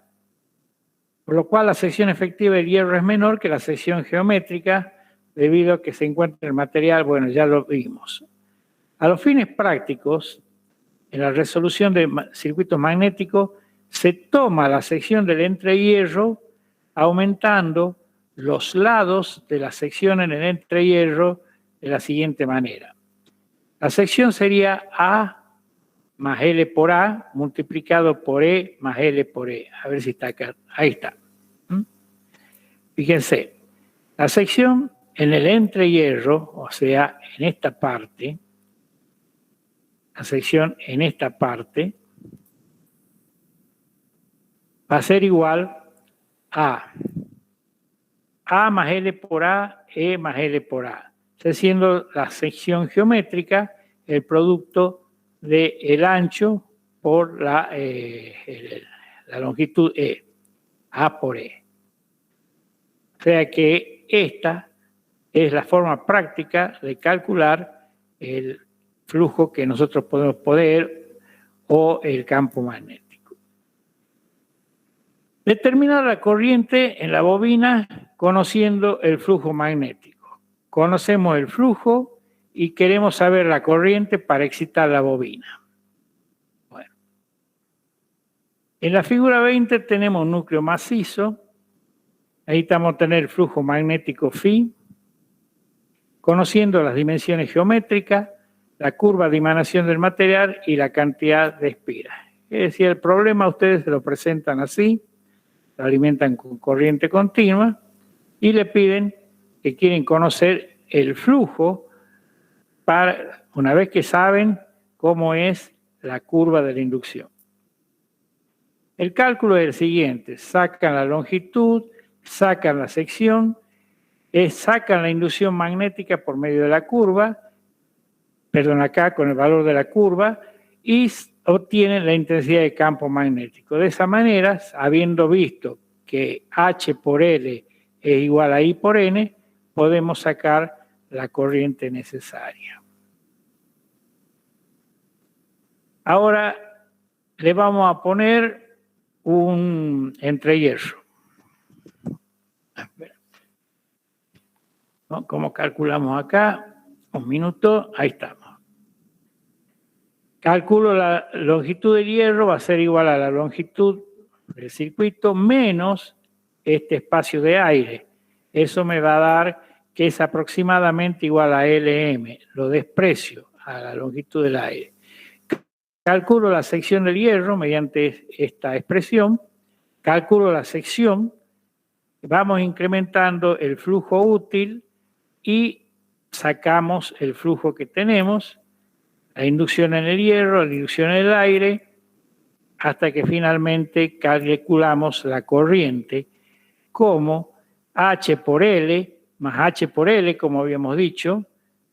por lo cual la sección efectiva del hierro es menor que la sección geométrica debido a que se encuentra el material, bueno, ya lo vimos. A los fines prácticos, en la resolución de circuitos magnéticos, se toma la sección del entrehierro aumentando los lados de la sección en el entrehierro de la siguiente manera. La sección sería A más L por A multiplicado por E más L por E. A ver si está acá. Ahí está. Fíjense, la sección en el entrehierro, o sea, en esta parte, la sección en esta parte va a ser igual a A más L por A, E más L por A. Siendo la sección geométrica el producto del ancho por la longitud E, A por E. O sea que esta es la forma práctica de calcular el flujo que nosotros podemos poner o el campo magnético. Determinar la corriente en la bobina conociendo el flujo magnético. Conocemos el flujo y queremos saber la corriente para excitar la bobina. Bueno. En la figura 20 tenemos un núcleo macizo. Necesitamos tener el flujo magnético phi. Conociendo las dimensiones geométricas, la curva de emanación del material y la cantidad de espiras. Es decir, el problema ustedes se lo presentan así, lo alimentan con corriente continua y le piden que quieren conocer el flujo una vez que saben cómo es la curva de la inducción. El cálculo es el siguiente: sacan la longitud, sacan la sección, sacan la inducción magnética por medio de la curva, perdón, acá con el valor de la curva, y obtienen la intensidad de campo magnético. De esa manera, habiendo visto que H por L es igual a I por N, podemos sacar la corriente necesaria. Ahora le vamos a poner un entrehierro. ¿No? ¿Cómo calculamos acá? Un minuto, ahí estamos. Calculo la longitud del hierro, va a ser igual a la longitud del circuito menos este espacio de aire. Eso me va a dar que es aproximadamente igual a LM, lo desprecio a la longitud del aire. Calculo la sección del hierro mediante esta expresión, calculo la sección, vamos incrementando el flujo útil y sacamos el flujo que tenemos, la inducción en el hierro, la inducción en el aire, hasta que finalmente calculamos la corriente como H por L más H por L, como habíamos dicho,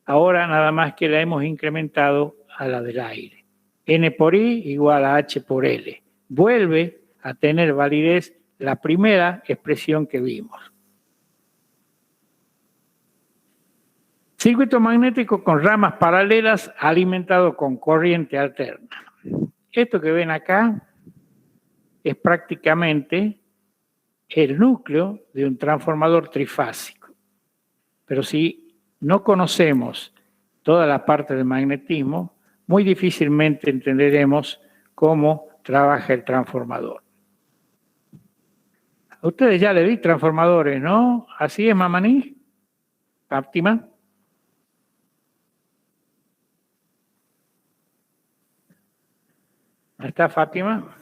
ahora nada más que la hemos incrementado a la del aire. N por I igual a H por L. Vuelve a tener validez la primera expresión que vimos. Circuito magnético con ramas paralelas alimentado con corriente alterna. Esto que ven acá es prácticamente el núcleo de un transformador trifásico. Pero si no conocemos toda la parte del magnetismo, muy difícilmente entenderemos cómo trabaja el transformador. A ustedes ya le di transformadores, ¿no? ¿Así es, Mamaní? ¿Fátima? ¿Está Fátima?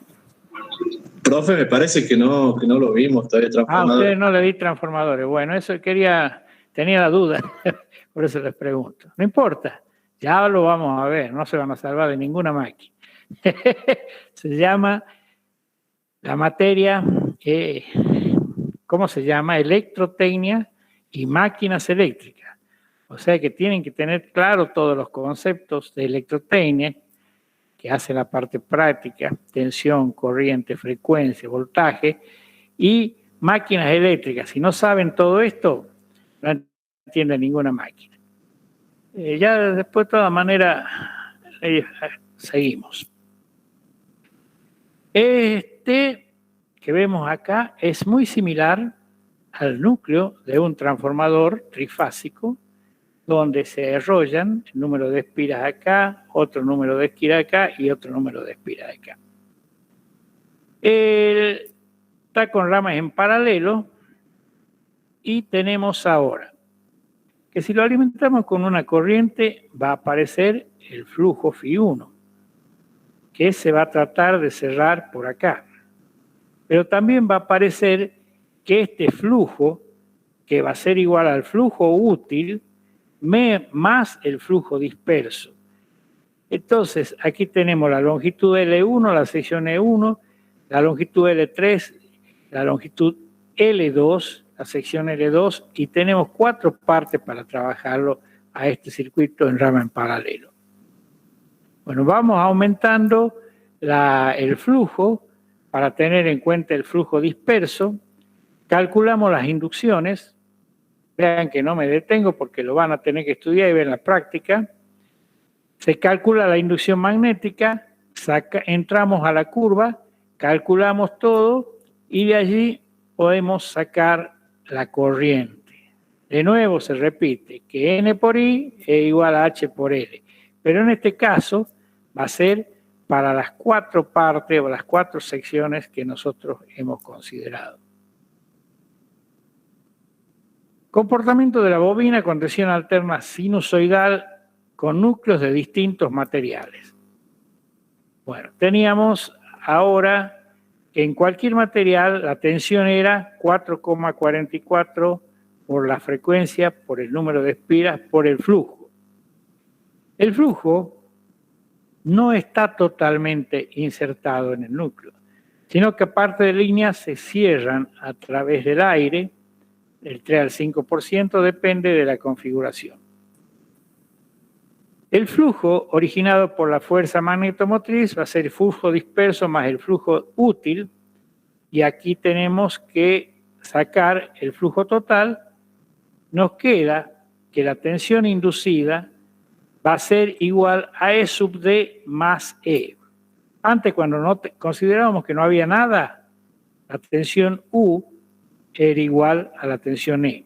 Profe, me parece que no lo vimos todavía transformador. Ustedes no le di transformadores. Bueno, eso tenía la duda, por eso les pregunto. No importa, ya lo vamos a ver, no se van a salvar de ninguna máquina. Se llama la materia, ¿cómo se llama? Electrotecnia y máquinas eléctricas. O sea que tienen que tener claro todos los conceptos de electrotecnia, que hace la parte práctica, tensión, corriente, frecuencia, voltaje, y máquinas eléctricas. Si no saben todo esto, no entienden ninguna máquina. Ya después, de todas maneras, seguimos. Este que vemos acá es muy similar al núcleo de un transformador trifásico, donde se enrollan el número de espiras acá, otro número de espiras acá y otro número de espiras acá. Está con ramas en paralelo y tenemos ahora que si lo alimentamos con una corriente va a aparecer el flujo Φ1, que se va a tratar de cerrar por acá. Pero también va a aparecer que este flujo, que va a ser igual al flujo útil, más el flujo disperso. Entonces, aquí tenemos la longitud L1, la sección E1, la longitud L3, la longitud L2, la sección L2, y tenemos 4 partes para trabajarlo a este circuito en rama en paralelo. Bueno, vamos aumentando el flujo para tener en cuenta el flujo disperso. Calculamos las inducciones. Vean que no me detengo porque lo van a tener que estudiar y ver en la práctica. Se calcula la inducción magnética, entramos a la curva, calculamos todo y de allí podemos sacar la corriente. De nuevo se repite que N por I es igual a H por L. Pero en este caso va a ser para las 4 partes o las 4 secciones que nosotros hemos considerado. Comportamiento de la bobina con tensión alterna sinusoidal con núcleos de distintos materiales. Bueno, teníamos ahora que en cualquier material la tensión era 4,44 por la frecuencia, por el número de espiras, por el flujo. El flujo no está totalmente insertado en el núcleo, sino que parte de líneas se cierran a través del aire, el 3 al 5% depende de la configuración. El flujo originado por la fuerza magnetomotriz va a ser el flujo disperso más el flujo útil, y aquí tenemos que sacar el flujo total. Nos queda que la tensión inducida va a ser igual a E sub D más E. Antes, cuando considerábamos que no había nada, la tensión U era igual a la tensión E.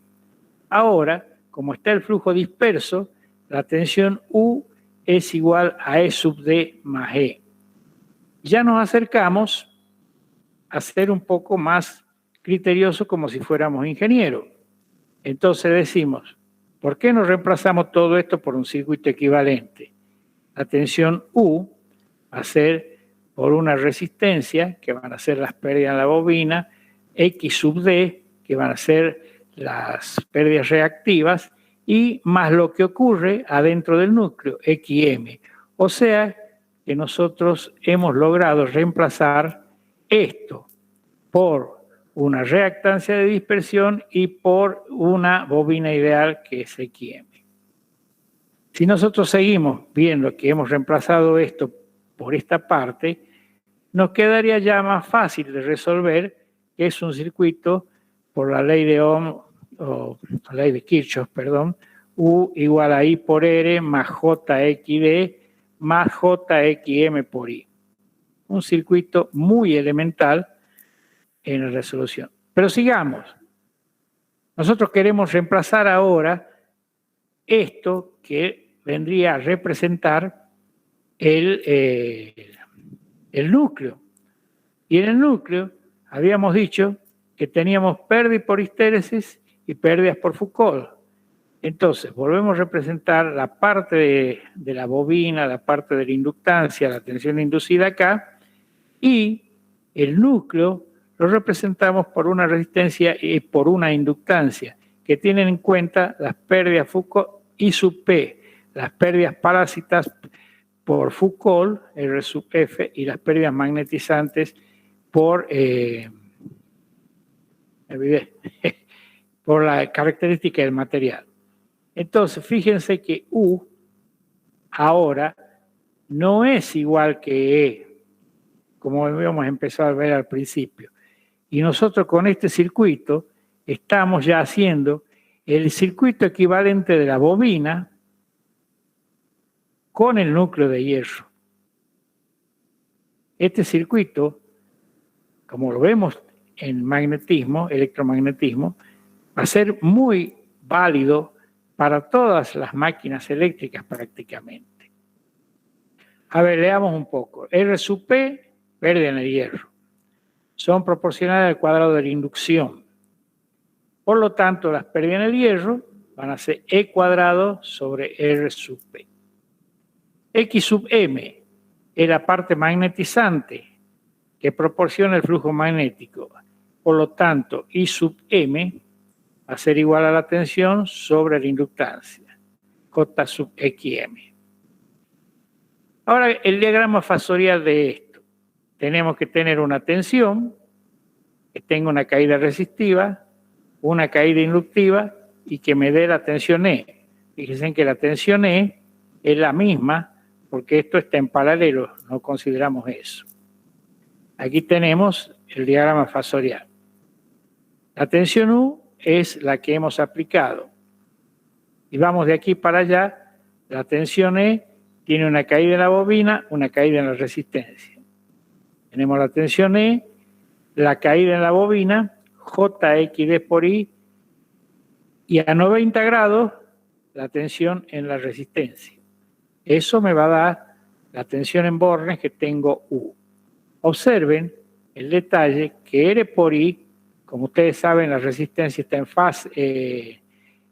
Ahora, como está el flujo disperso, la tensión U es igual a E sub D más E. Ya nos acercamos a ser un poco más criteriosos como si fuéramos ingenieros. Entonces decimos, ¿por qué no reemplazamos todo esto por un circuito equivalente? La tensión U va a ser por una resistencia, que van a ser las pérdidas en la bobina, X sub D, que van a ser las pérdidas reactivas, y más lo que ocurre adentro del núcleo, XM. O sea que nosotros hemos logrado reemplazar esto por una reactancia de dispersión y por una bobina ideal que es XM. Si nosotros seguimos viendo que hemos reemplazado esto por esta parte, nos quedaría ya más fácil de resolver, que es un circuito por la ley de Ohm, o la ley de Kirchhoff, perdón, U igual a I por R más JXD más JXM por I. Un circuito muy elemental en la resolución. Pero sigamos. Nosotros queremos reemplazar ahora esto que vendría a representar el núcleo. Y en el núcleo habíamos dicho que teníamos pérdidas por histéresis y pérdidas por Foucault. Entonces, volvemos a representar la parte de la bobina, la parte de la inductancia, la tensión inducida acá, y el núcleo lo representamos por una resistencia y por una inductancia, que tienen en cuenta las pérdidas Foucault I sub P, las pérdidas parásitas por Foucault, R sub F, y las pérdidas magnetizantes por, por la característica del material. Entonces, fíjense que U ahora no es igual que E, como habíamos empezado a ver al principio. Y nosotros con este circuito estamos ya haciendo el circuito equivalente de la bobina con el núcleo de hierro. Este circuito, como lo vemos en magnetismo, electromagnetismo, va a ser muy válido para todas las máquinas eléctricas prácticamente. A ver, leamos un poco. R sub P, pérdida en el hierro, son proporcionales al cuadrado de la inducción. Por lo tanto, las pérdidas en el hierro van a ser E cuadrado sobre R sub P. X sub M es la parte magnetizante que proporciona el flujo magnético. Por lo tanto, I sub M va a ser igual a la tensión sobre la inductancia, J sub XM. Ahora, el diagrama fasorial de esto. Tenemos que tener una tensión que tenga una caída resistiva, una caída inductiva y que me dé la tensión E. Fíjense que la tensión E es la misma porque esto está en paralelo, no consideramos eso. Aquí tenemos el diagrama fasorial. La tensión U es la que hemos aplicado. Y vamos de aquí para allá, la tensión E tiene una caída en la bobina, una caída en la resistencia. Tenemos la tensión E, la caída en la bobina, JXD por I, y a 90 grados la tensión en la resistencia. Eso me va a dar la tensión en bornes que tengo U. Observen el detalle que R por I, como ustedes saben, la resistencia está en fase,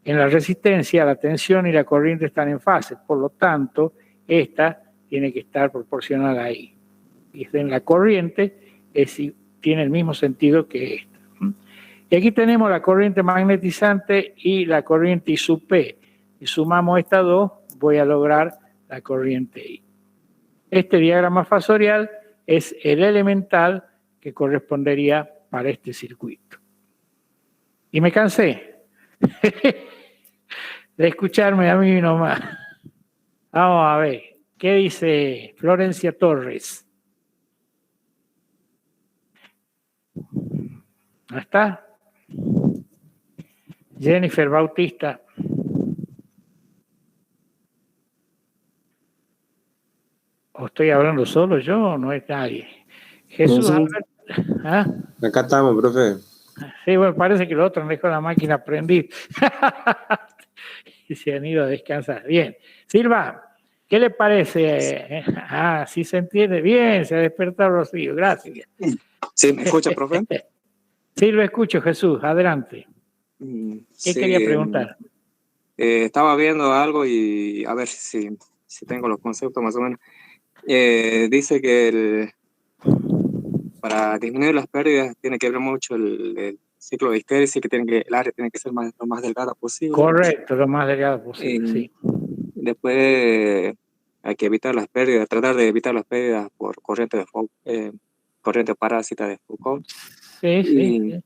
en la resistencia la tensión y la corriente están en fase, por lo tanto, esta tiene que estar proporcional a I. Y en la corriente tiene el mismo sentido que esta. Y aquí tenemos la corriente magnetizante y la corriente I sub P. Si sumamos estas dos, voy a lograr la corriente I. Este diagrama fasorial es el elemental que correspondería para este circuito. Y me cansé de escucarme a mí nomás. Vamos a ver, ¿qué dice Florencia Torres? ¿No está? Jennifer Bautista. ¿O estoy hablando solo yo o no es nadie? Jesús Sí. Alberto. ¿Ah? Acá estamos, profe. Sí, bueno, parece que los otros han dejado la máquina prendida. Y se han ido a descansar. Bien. Silva, ¿qué le parece? Sí se entiende. Bien, se ha despertado Rocío. Gracias. ¿Sí me escucha, profe? Sí, lo escucho, Jesús. Adelante. ¿Qué quería preguntar? Estaba viendo algo y a ver si tengo los conceptos más o menos. Dice que para disminuir las pérdidas tiene que ver mucho el ciclo de histérisis, que el área tiene que ser lo más delgada posible. Correcto, lo más delgado posible, sí. Después hay que evitar las pérdidas, tratar de evitar las pérdidas por corriente parásita de Foucault. Sí.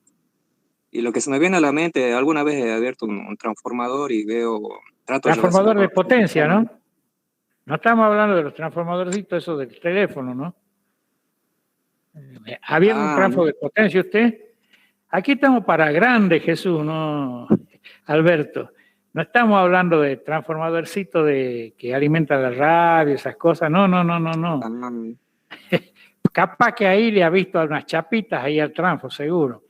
Y lo que se me viene a la mente, alguna vez he abierto un transformador y transformador de potencia, ¿no? No estamos hablando de los transformadorcitos esos del teléfono, ¿no? ¿Había un transformador de potencia usted? Aquí estamos para grandes, Jesús, ¿no, Alberto? No estamos hablando de transformadorcito que alimenta la radio, esas cosas. No. Capaz que ahí le ha visto unas chapitas ahí al transfo, seguro.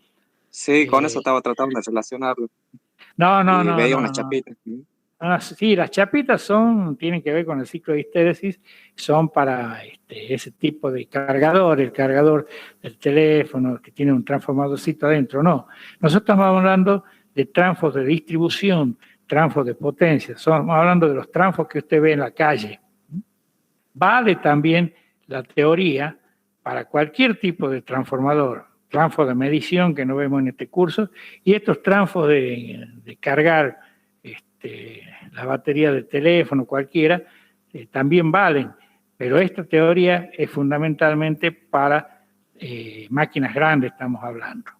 Sí, con eso estaba tratando de relacionarlo. No. Veía unas chapitas. Sí, las chapitas tienen que ver con el ciclo de histéresis, son para ese tipo de cargador, el cargador del teléfono que tiene un transformadorcito adentro. No, nosotros estamos hablando de transfos de distribución, transfos de potencia, estamos hablando de los transfos que usted ve en la calle. Vale también la teoría para cualquier tipo de transformador, transfos de medición que no vemos en este curso, y estos transfos de cargar la batería del teléfono, cualquiera, también valen, pero esta teoría es fundamentalmente para máquinas grandes, estamos hablando.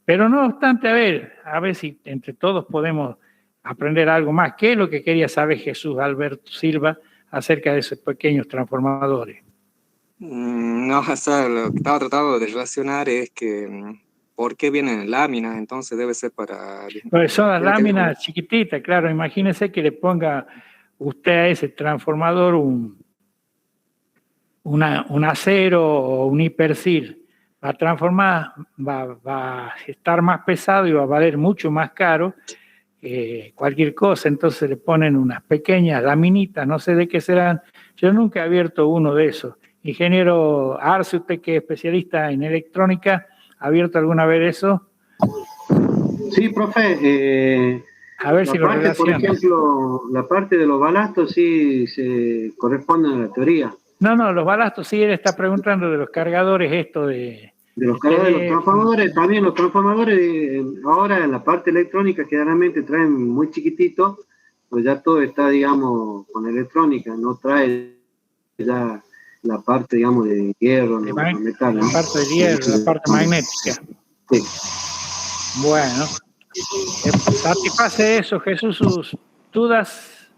Pero no obstante, a ver si entre todos podemos aprender algo más. ¿Qué es lo que quería saber Jesús Alberto Silva acerca de esos pequeños transformadores? No, o sea, lo que estaba tratando de relacionar es que ¿por qué vienen láminas? Entonces debe ser para... Pues son las láminas chiquititas, claro. Imagínese que le ponga usted a ese transformador un acero o un hipersil. Va a transformar, va a estar más pesado y va a valer mucho más caro que cualquier cosa. Entonces le ponen unas pequeñas laminitas, no sé de qué serán. Yo nunca he abierto uno de esos. Ingeniero Arce, usted que es especialista en electrónica, ¿ha abierto alguna vez eso? Sí, profe. A ver si lo relaciona. Por ejemplo, la parte de los balastos sí se corresponde a la teoría. No, los balastos sí, él está preguntando de los cargadores de los cargadores, los transformadores, también los transformadores, ahora en la parte electrónica generalmente traen muy chiquitito, pues ya todo está, digamos, con electrónica, no trae ya la parte, digamos, de hierro, metal. La parte de hierro, la parte magnética. Sí. Bueno, satisface eso, Jesús, sus dudas.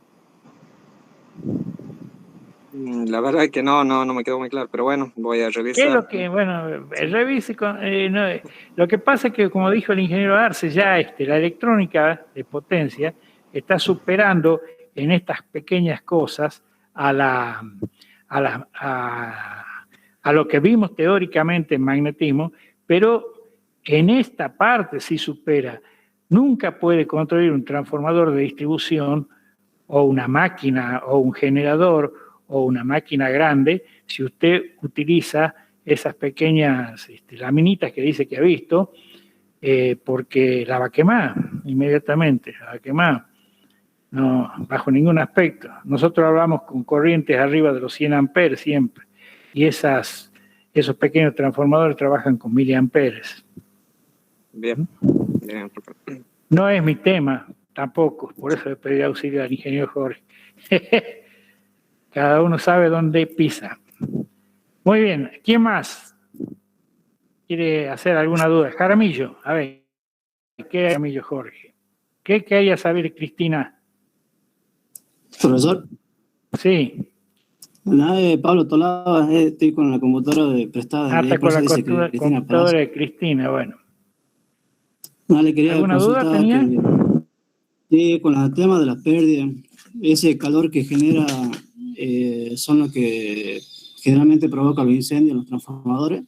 La verdad es que no me quedó muy claro, pero bueno, voy a revisar. ¿Qué es lo que, revise? Lo que pasa es que, como dijo el ingeniero Arce, ya la electrónica de potencia está superando en estas pequeñas cosas a lo que vimos teóricamente en magnetismo, pero en esta parte sí supera. Nunca puede construir un transformador de distribución o una máquina o un generador o una máquina grande si usted utiliza esas pequeñas laminitas que dice que ha visto, porque la va a quemar inmediatamente, la va a quemar. No, bajo ningún aspecto. Nosotros hablamos con corrientes arriba de los 100 amperes siempre, y esos pequeños transformadores trabajan con miliamperes. Bien. No es mi tema tampoco, por eso le pedí auxilio al ingeniero Jorge. Cada uno sabe dónde pisa. Muy bien, ¿quién más quiere hacer alguna duda? Jaramillo, a ver, ¿qué hay, Jaramillo Jorge? ¿Qué quería saber Cristina? Profesor, Sí. nada de Pablo Tolaba, estoy con la computadora prestada. Hasta con la Cristina computadora de Cristina, bueno. No, le quería ¿Alguna duda consultar tenía? sí, con el tema de las pérdidas, ese calor que genera son los que generalmente provoca los incendios en los transformadores.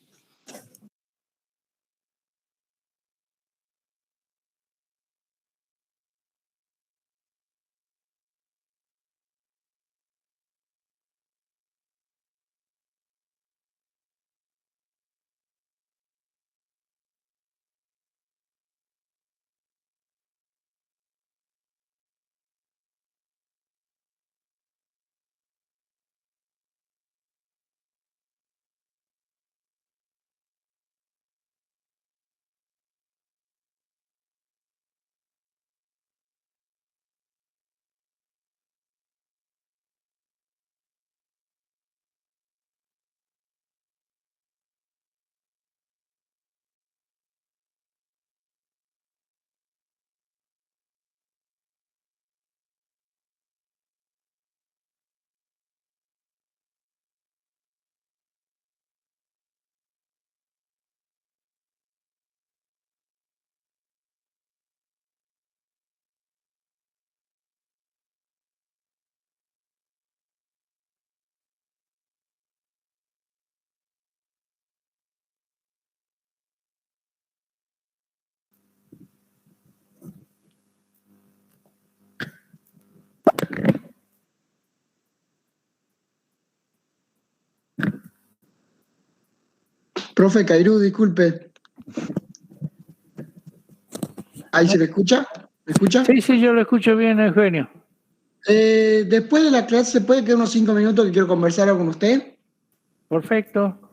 Profe Cairú, disculpe. ¿Ahí se le escucha? ¿Me escucha? Sí, yo lo escucho bien, Eugenio. Después de la clase, ¿se puede quedar unos 5 minutos que quiero conversar algo con usted? Perfecto.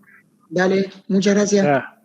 Dale, muchas gracias. Ya.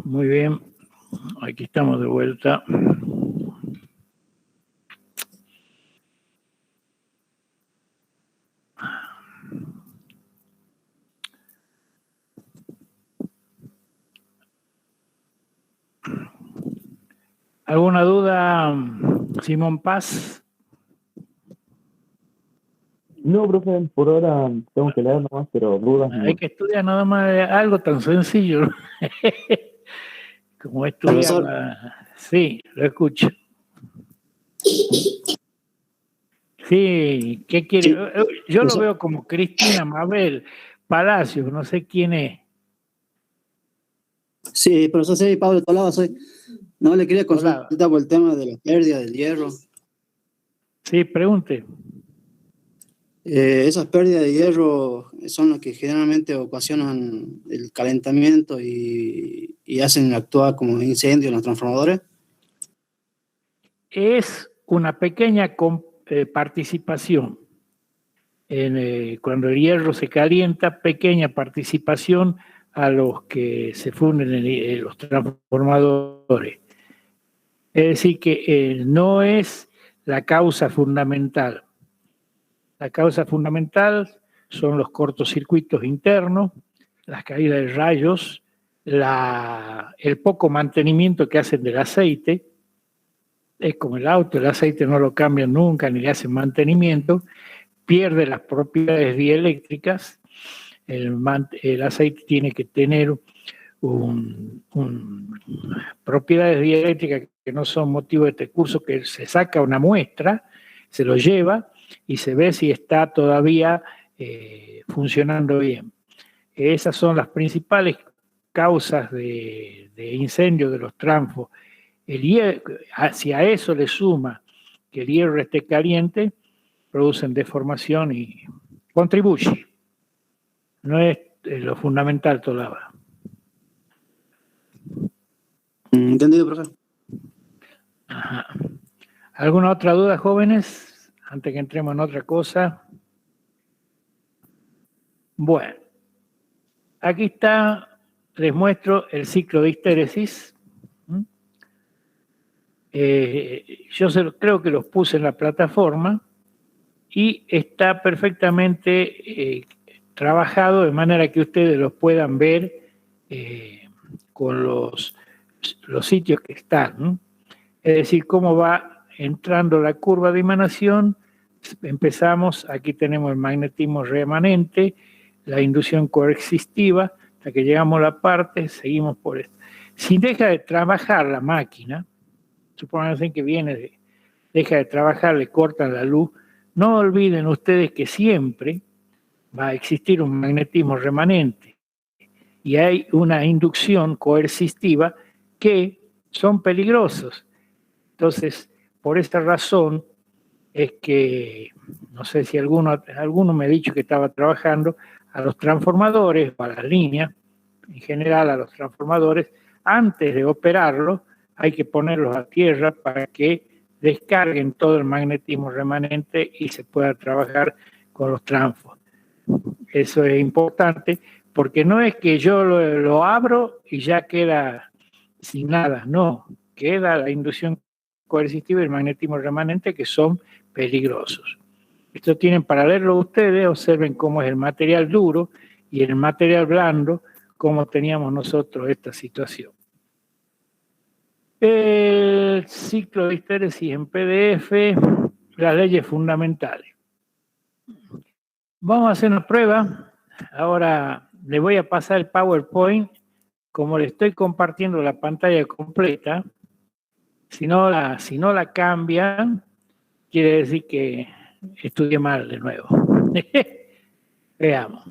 Muy bien. Aquí estamos de vuelta. ¿Alguna duda, Simón Paz? No, profe, por ahora tengo que leer nomás, pero dudas no. Hay que estudiar nada más algo tan sencillo como estudiar. Sí, lo escucho. Sí, ¿qué quiere? Yo lo veo como Cristina Mabel Palacios, no sé quién es. Sí, profesor, sí, Pablo Tolaba soy. No, le quería consultar por el tema de la pérdida del hierro. Sí, pregunte. Esas pérdidas de hierro son las que generalmente ocasionan el calentamiento y hacen actuar como incendio en los transformadores. Es una pequeña participación. Cuando el hierro se calienta, pequeña participación a los que se funden en los transformadores. Es decir, que no es la causa fundamental. La causa fundamental son los cortocircuitos internos, las caídas de rayos, el poco mantenimiento que hacen del aceite. Es como el auto, el aceite no lo cambian nunca ni le hacen mantenimiento, pierde las propiedades dieléctricas. El aceite tiene que tener propiedades dieléctricas que no son motivo de este curso, que se saca una muestra, se lo lleva y se ve si está todavía funcionando bien. Esas son las principales causas de incendio de los transfos. El hierro, si a eso le suma que el hierro esté caliente, producen deformación y contribuye. No es lo fundamental todavía. Entendido, profe. Ajá. ¿Alguna otra duda, jóvenes? Antes que entremos en otra cosa. Bueno, aquí está, les muestro el ciclo de histéresis. Creo que los puse en la plataforma y está perfectamente trabajado de manera que ustedes los puedan ver con los sitios que están, ¿no? Es decir, cómo va entrando la curva de emanación. Empezamos, aquí tenemos el magnetismo remanente, la inducción coexistiva, hasta que llegamos a la parte, seguimos por esto. Si deja de trabajar la máquina, supongamos que deja de trabajar, le cortan la luz, no olviden ustedes que siempre va a existir un magnetismo remanente y hay una inducción coercitiva que son peligrosos. Entonces, por esta razón es que, no sé si alguno me ha dicho que estaba trabajando a los transformadores, o a las líneas, en general a los transformadores, antes de operarlos, hay que ponerlos a tierra para que descarguen todo el magnetismo remanente y se pueda trabajar con los transfos. Eso es importante porque no es que yo lo abro y ya queda sin nada, no, queda la inducción coercitiva y el magnetismo remanente que son peligrosos. Esto tienen para leerlo ustedes, observen cómo es el material duro y el material blando, cómo teníamos nosotros esta situación. El ciclo de histéresis en PDF, las leyes fundamentales. Vamos a hacer una prueba. Ahora le voy a pasar el PowerPoint. Como le estoy compartiendo la pantalla completa, si no la cambian, quiere decir que estudié mal de nuevo. Veamos.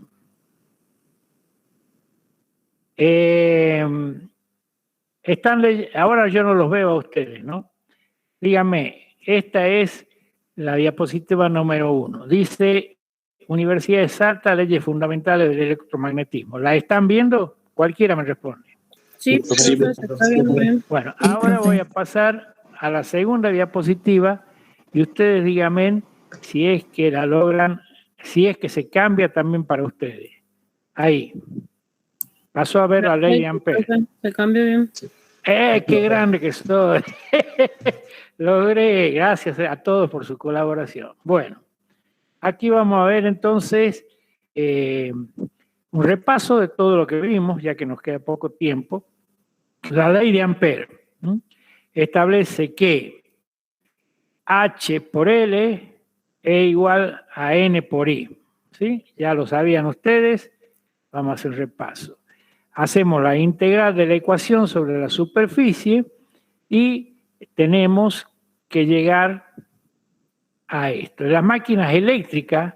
Ahora yo no los veo a ustedes, ¿no? Díganme, esta es la diapositiva número 1. Dice Universidad de Salta, leyes fundamentales del electromagnetismo. ¿La están viendo? Cualquiera me responde. Sí, profesor, está viendo bien. Bueno, ahora voy a pasar a la segunda diapositiva y ustedes díganme si es que la logran, si es que se cambia también para ustedes. Ahí. Pasó a ver la ley de Ampère. Se cambió bien. ¡Qué grande que estoy! Logré, gracias a todos por su colaboración. Bueno, aquí vamos a ver entonces un repaso de todo lo que vimos, ya que nos queda poco tiempo. La ley de Ampère establece que H por L es igual a N por I. ¿Sí? Ya lo sabían ustedes. Vamos a hacer un repaso. Hacemos la integral de la ecuación sobre la superficie y tenemos que llegar a esto. En las máquinas eléctricas,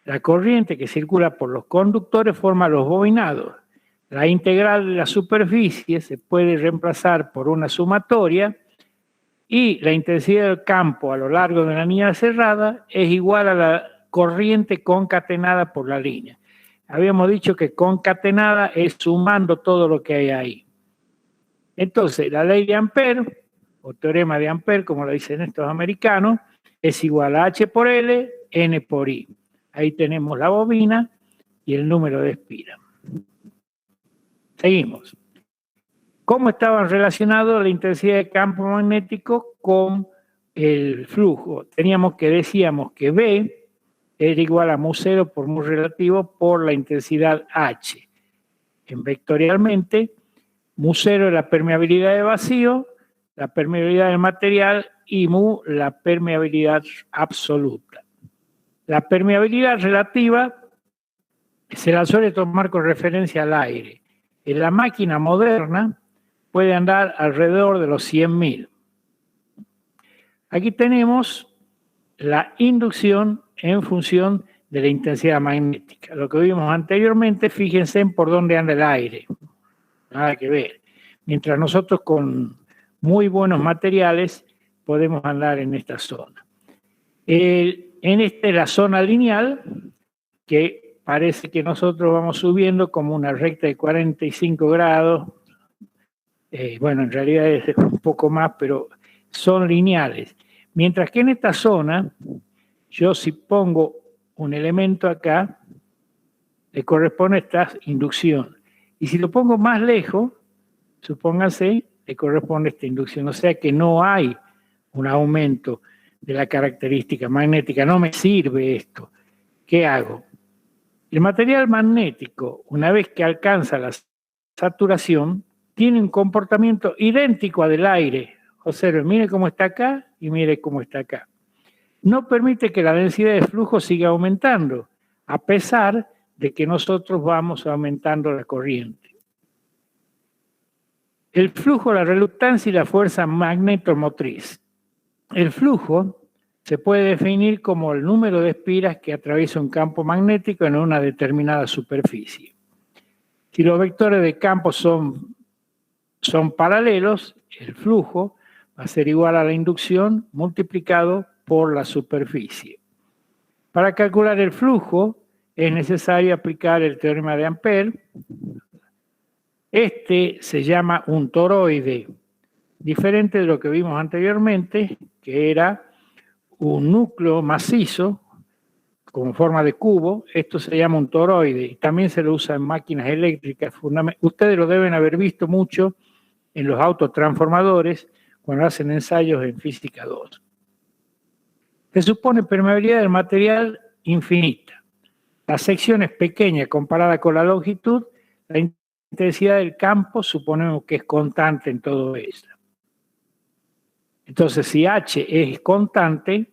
la corriente que circula por los conductores forma los bobinados. La integral de la superficie se puede reemplazar por una sumatoria y la intensidad del campo a lo largo de la línea cerrada es igual a la corriente concatenada por la línea. Habíamos dicho que concatenada es sumando todo lo que hay ahí. Entonces, la ley de Ampère, o teorema de Ampère, como lo dicen estos americanos, es igual a H por L, N por I. Ahí tenemos la bobina y el número de espiras. Seguimos. ¿Cómo estaban relacionados la intensidad de campo magnético con el flujo? Decíamos que B era igual a mu0 por mu relativo por la intensidad H. Vectorialmente, mu0 es la permeabilidad de vacío, la permeabilidad del material y mu la permeabilidad absoluta. La permeabilidad relativa se la suele tomar con referencia al aire. En la máquina moderna puede andar alrededor de los 100.000. Aquí tenemos la inducción en función de la intensidad magnética. Lo que vimos anteriormente, fíjense en por dónde anda el aire. Nada que ver. Mientras nosotros con muy buenos materiales podemos andar en esta zona. En esta es la zona lineal, que parece que nosotros vamos subiendo como una recta de 45 grados. Bueno, en realidad es un poco más, pero son lineales. Mientras que en esta zona, yo si pongo un elemento acá, le corresponde esta inducción. Y si lo pongo más lejos, supóngase, le corresponde esta inducción. O sea que no hay un aumento de la característica magnética. No me sirve esto. ¿Qué hago? El material magnético, una vez que alcanza la saturación, tiene un comportamiento idéntico al del aire. Observen, mire cómo está acá y mire cómo está acá. No permite que la densidad de flujo siga aumentando, a pesar de que nosotros vamos aumentando la corriente. El flujo, la reluctancia y la fuerza magnetomotriz. El flujo se puede definir como el número de espiras que atraviesa un campo magnético en una determinada superficie. Si los vectores de campo son paralelos, el flujo va a ser igual a la inducción multiplicado por la superficie. Para calcular el flujo es necesario aplicar el teorema de Ampère. Este se llama un toroide, diferente de lo que vimos anteriormente, que era un núcleo macizo con forma de cubo. Esto se llama un toroide y también se lo usa en máquinas eléctricas. Ustedes lo deben haber visto mucho en los autotransformadores cuando hacen ensayos en física 2. Se supone permeabilidad del material infinita. La sección es pequeña comparada con la longitud. La intensidad del campo suponemos que es constante en todo esto. Entonces, si H es constante,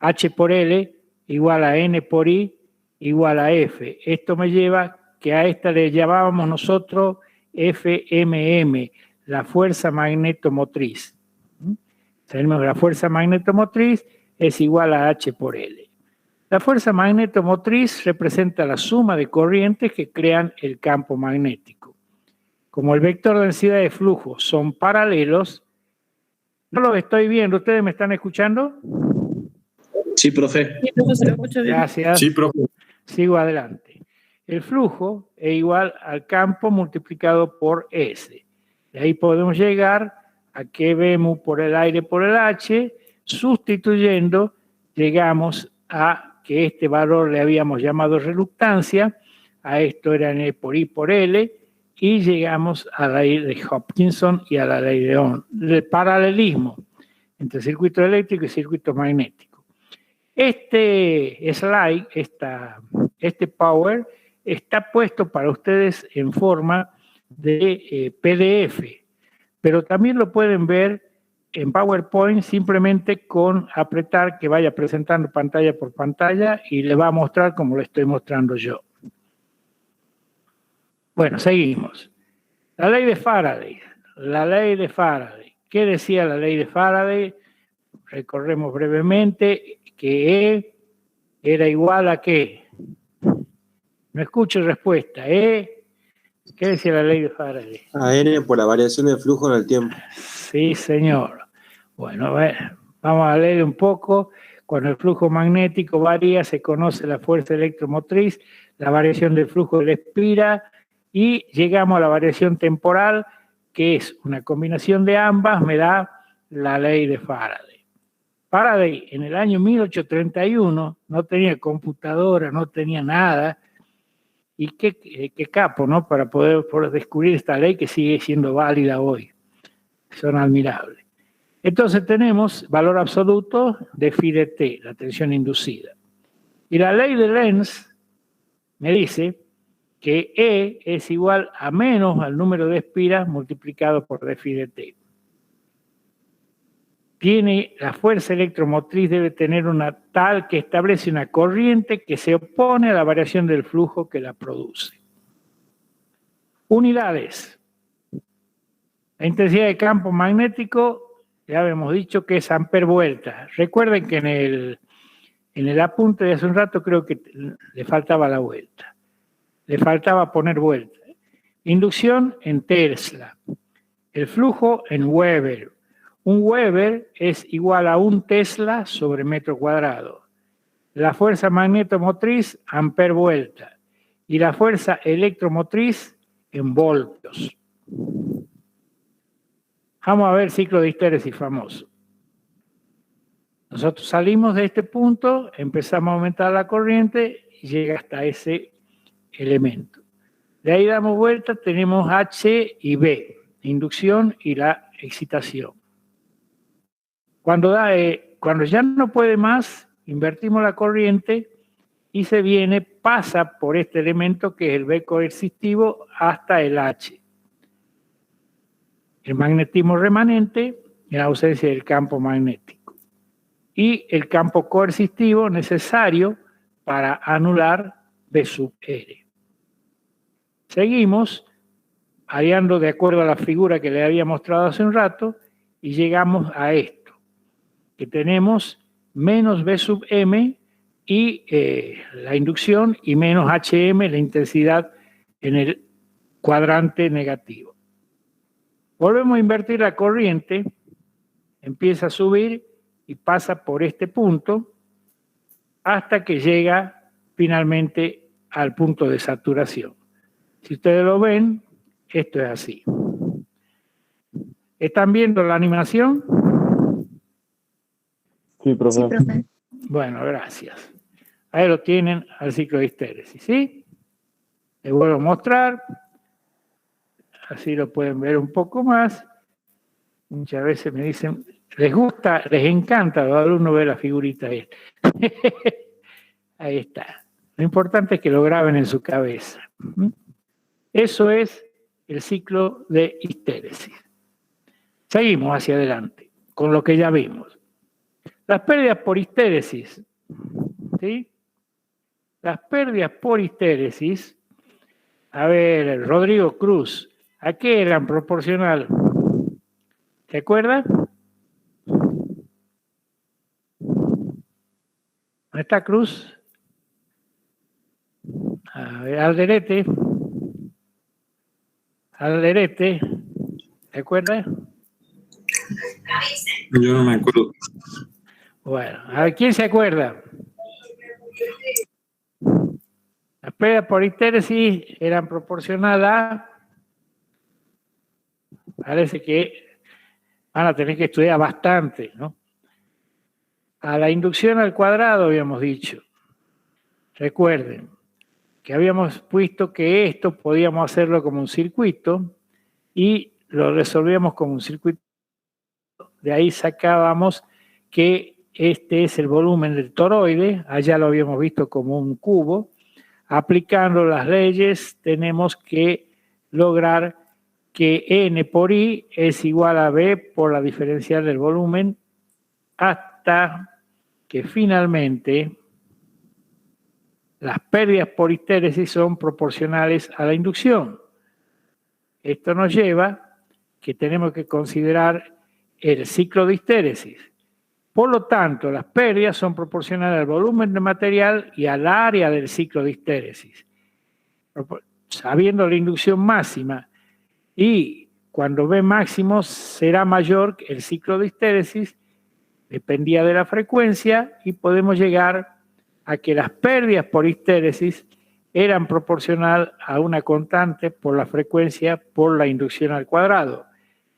H por L igual a N por I igual a F. Esto me lleva que a esta le llamábamos nosotros FMM, la fuerza magnetomotriz. Sabemos que la fuerza magnetomotriz es igual a H por L. La fuerza magnetomotriz representa la suma de corrientes que crean el campo magnético. Como el vector de densidad de flujo son paralelos, no los estoy viendo. ¿Ustedes me están escuchando? Sí, profe. Sí, profe, se lo escucha bien. Gracias. Sí, profe. Sigo adelante. El flujo es igual al campo multiplicado por S. De ahí podemos llegar a que vemos por el aire por el H, sustituyendo, llegamos a que este valor le habíamos llamado reluctancia, a esto era N por I por L, y llegamos a la ley de Hopkinson y a la ley de Ohm, del paralelismo entre circuito eléctrico y circuito magnético. Este slide, este power, está puesto para ustedes en forma de PDF, pero también lo pueden ver en PowerPoint simplemente con apretar que vaya presentando pantalla por pantalla y le va a mostrar como lo estoy mostrando yo. Bueno, seguimos. La ley de Faraday. La ley de Faraday. ¿Qué decía la ley de Faraday? Recorremos brevemente que E era igual a ¿qué? No escucho respuesta. ¿Qué decía la ley de Faraday? A N por la variación del flujo en el tiempo. Sí, señor. Bueno, vamos a leer un poco. Cuando el flujo magnético varía, se conoce la fuerza electromotriz, la variación del flujo de la espira, y llegamos a la variación temporal, que es una combinación de ambas, me da la ley de Faraday. Faraday en el año 1831 no tenía computadora, no tenía nada, y qué capo, ¿no? Para poder descubrir esta ley que sigue siendo válida hoy. Son admirables. Entonces tenemos valor absoluto de phi de t, la tensión inducida. Y la ley de Lenz me dice que E es igual a menos al número de espiras multiplicado por d phi de t. La fuerza electromotriz debe tener una tal que establece una corriente que se opone a la variación del flujo que la produce. Unidades. La intensidad de campo magnético, ya habíamos dicho que es amper vuelta. Recuerden que en el apunte de hace un rato creo que le faltaba la vuelta. Le faltaba poner vuelta. Inducción en Tesla. El flujo en Weber. Un Weber es igual a 1 Tesla sobre metro cuadrado. La fuerza magnetomotriz, amper vuelta. Y la fuerza electromotriz en voltios. Vamos a ver ciclo de histéresis famoso. Nosotros salimos de este punto, empezamos a aumentar la corriente y llega hasta ese elemento. De ahí damos vuelta, tenemos H y B, inducción y la excitación. Cuando ya no puede más, invertimos la corriente y se viene, pasa por este elemento que es el B coercitivo hasta el H. El magnetismo remanente en ausencia del campo magnético. Y el campo coercitivo necesario para anular B sub R. Seguimos variando de acuerdo a la figura que le había mostrado hace un rato y llegamos a esto, que tenemos menos B sub M y la inducción y menos HM, la intensidad en el cuadrante negativo. Volvemos a invertir la corriente, empieza a subir y pasa por este punto hasta que llega finalmente al punto de saturación. Si ustedes lo ven, esto es así. ¿Están viendo la animación? Sí, profe. Sí, profe. Bueno, gracias. Ahí lo tienen al ciclo de histéresis, ¿sí? Les vuelvo a mostrar. Así lo pueden ver un poco más. Muchas veces me dicen, les gusta, les encanta a los alumnos ver la figurita esta. Ahí está. Lo importante es que lo graben en su cabeza. Eso es el ciclo de histéresis. Seguimos hacia adelante con lo que ya vimos. Las pérdidas por histéresis. ¿Sí? Las pérdidas por histéresis, a ver, Rodrigo Cruz, ¿a qué eran proporcional? ¿Se acuerdan? ¿Dónde está Cruz? A ver, Alderete. Alderete. ¿Se acuerda? Yo no me acuerdo. Bueno, a ver, ¿quién se acuerda? Las pérdidas por histéresis eran proporcional a... Parece que van a tener que estudiar bastante, ¿no? A la inducción al cuadrado habíamos dicho. Recuerden, que habíamos visto que esto podíamos hacerlo como un circuito y lo resolvíamos como un circuito. De ahí sacábamos que este es el volumen del toroide, allá lo habíamos visto como un cubo. Aplicando las leyes tenemos que lograr que N por I es igual a B por la diferencial del volumen hasta que finalmente las pérdidas por histéresis son proporcionales a la inducción. Esto nos lleva que tenemos que considerar el ciclo de histéresis. Por lo tanto, las pérdidas son proporcionales al volumen de material y al área del ciclo de histéresis. Sabiendo la inducción máxima y cuando B máximo será mayor que el ciclo de histéresis, dependía de la frecuencia y podemos llegar a que las pérdidas por histéresis eran proporcional a una constante por la frecuencia por la inducción al cuadrado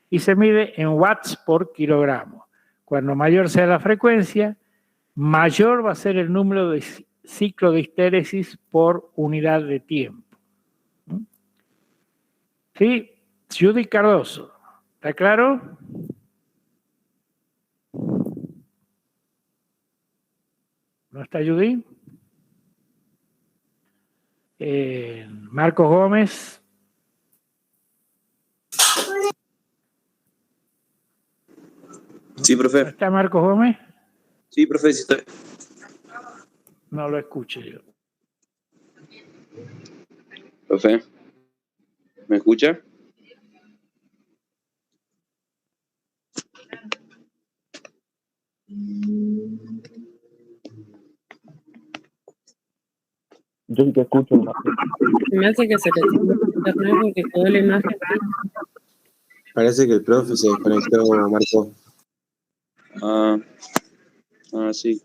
y se mide en watts por kilogramo. Cuando mayor sea la frecuencia, mayor va a ser el número de ciclo de histéresis por unidad de tiempo. ¿Sí? Judy Cardoso, ¿está claro? ¿No está Judy? Marcos Gómez. Sí, profe. ¿Está Marcos Gómez? Sí, profe, sí estoy. No lo escucho yo. Profe, ¿me escucha? Yo sí te escucho. Me hace que se le tenga internet porque quedó la imagen. Parece que el profe se desconectó, Marco. Sí.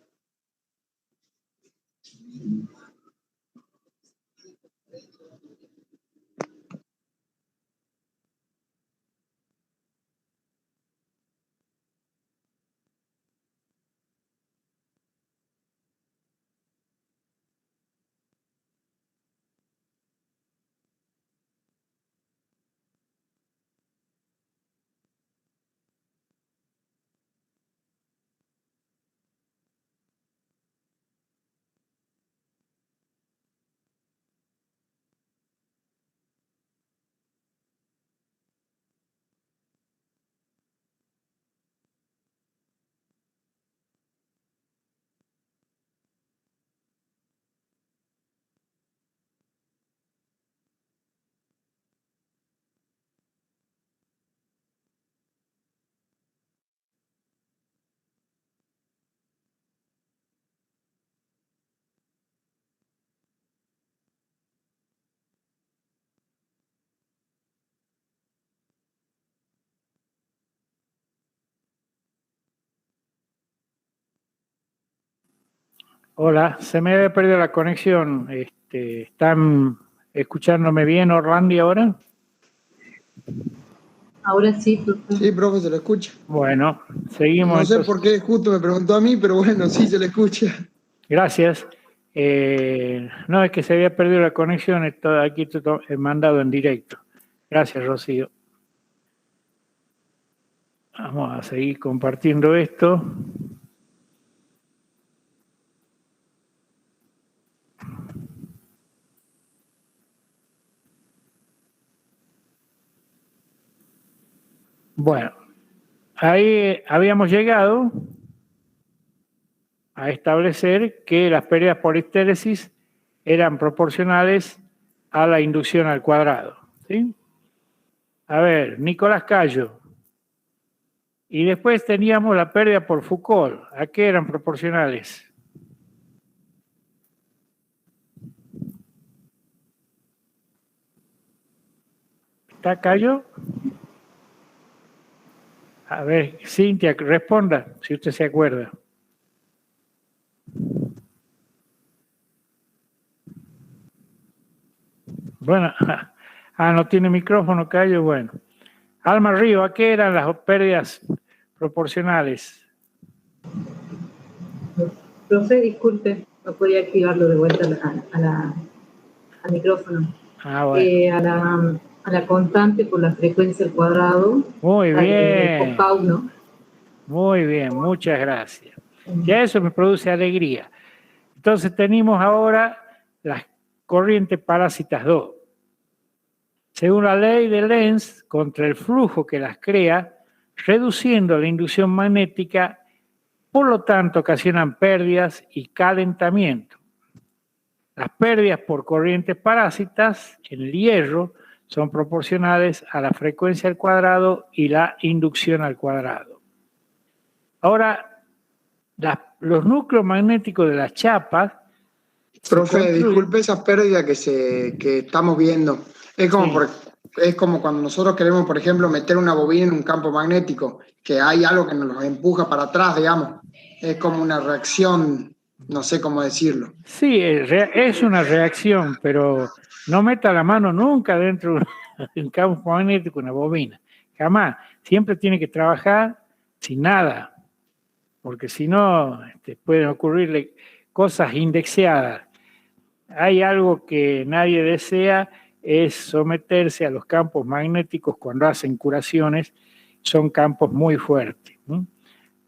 Hola, se me había perdido la conexión. ¿Están escuchándome bien, Orlandi, ahora? Ahora sí, profe. Sí, profe, se lo escucha. Bueno, seguimos. No sé entonces. por qué justo me preguntó a mí, pero bueno, sí se le escucha. Gracias. No, es que se había perdido la conexión, aquí he mandado en directo. Gracias, Rocío. Vamos a seguir compartiendo esto. Bueno, ahí habíamos llegado a establecer que las pérdidas por histéresis eran proporcionales a la inducción al cuadrado. ¿Sí? A ver, Nicolás Cayo. Y después teníamos la pérdida por Foucault. ¿A qué eran proporcionales? ¿Está Cayo? A ver, Cintia, responda, si usted se acuerda. Bueno, no tiene micrófono, Cayo, bueno. Alma Río, ¿a qué eran las pérdidas proporcionales? Profe, disculpe, no podía activarlo de vuelta a la... al micrófono. Bueno. A la constante por la frecuencia al cuadrado. Muy bien. ¿No? Muy bien, muchas gracias. Ya eso me produce alegría. Entonces tenemos ahora las corrientes parásitas 2. Según la ley de Lenz, contra el flujo que las crea, reduciendo la inducción magnética, por lo tanto ocasionan pérdidas y calentamiento. Las pérdidas por corrientes parásitas en el hierro son proporcionales a la frecuencia al cuadrado y la inducción al cuadrado. Ahora, los núcleos magnéticos de las chapas... Profe, disculpe esas pérdidas que estamos viendo. Es como cuando nosotros queremos, por ejemplo, meter una bobina en un campo magnético, que hay algo que nos empuja para atrás, digamos. Es como una reacción, no sé cómo decirlo. Sí, es una reacción, pero no meta la mano nunca dentro de un campo magnético, una bobina. Jamás. Siempre tiene que trabajar sin nada, porque si no pueden ocurrirle cosas indexeadas. Hay algo que nadie desea, es someterse a los campos magnéticos cuando hacen curaciones. Son campos muy fuertes.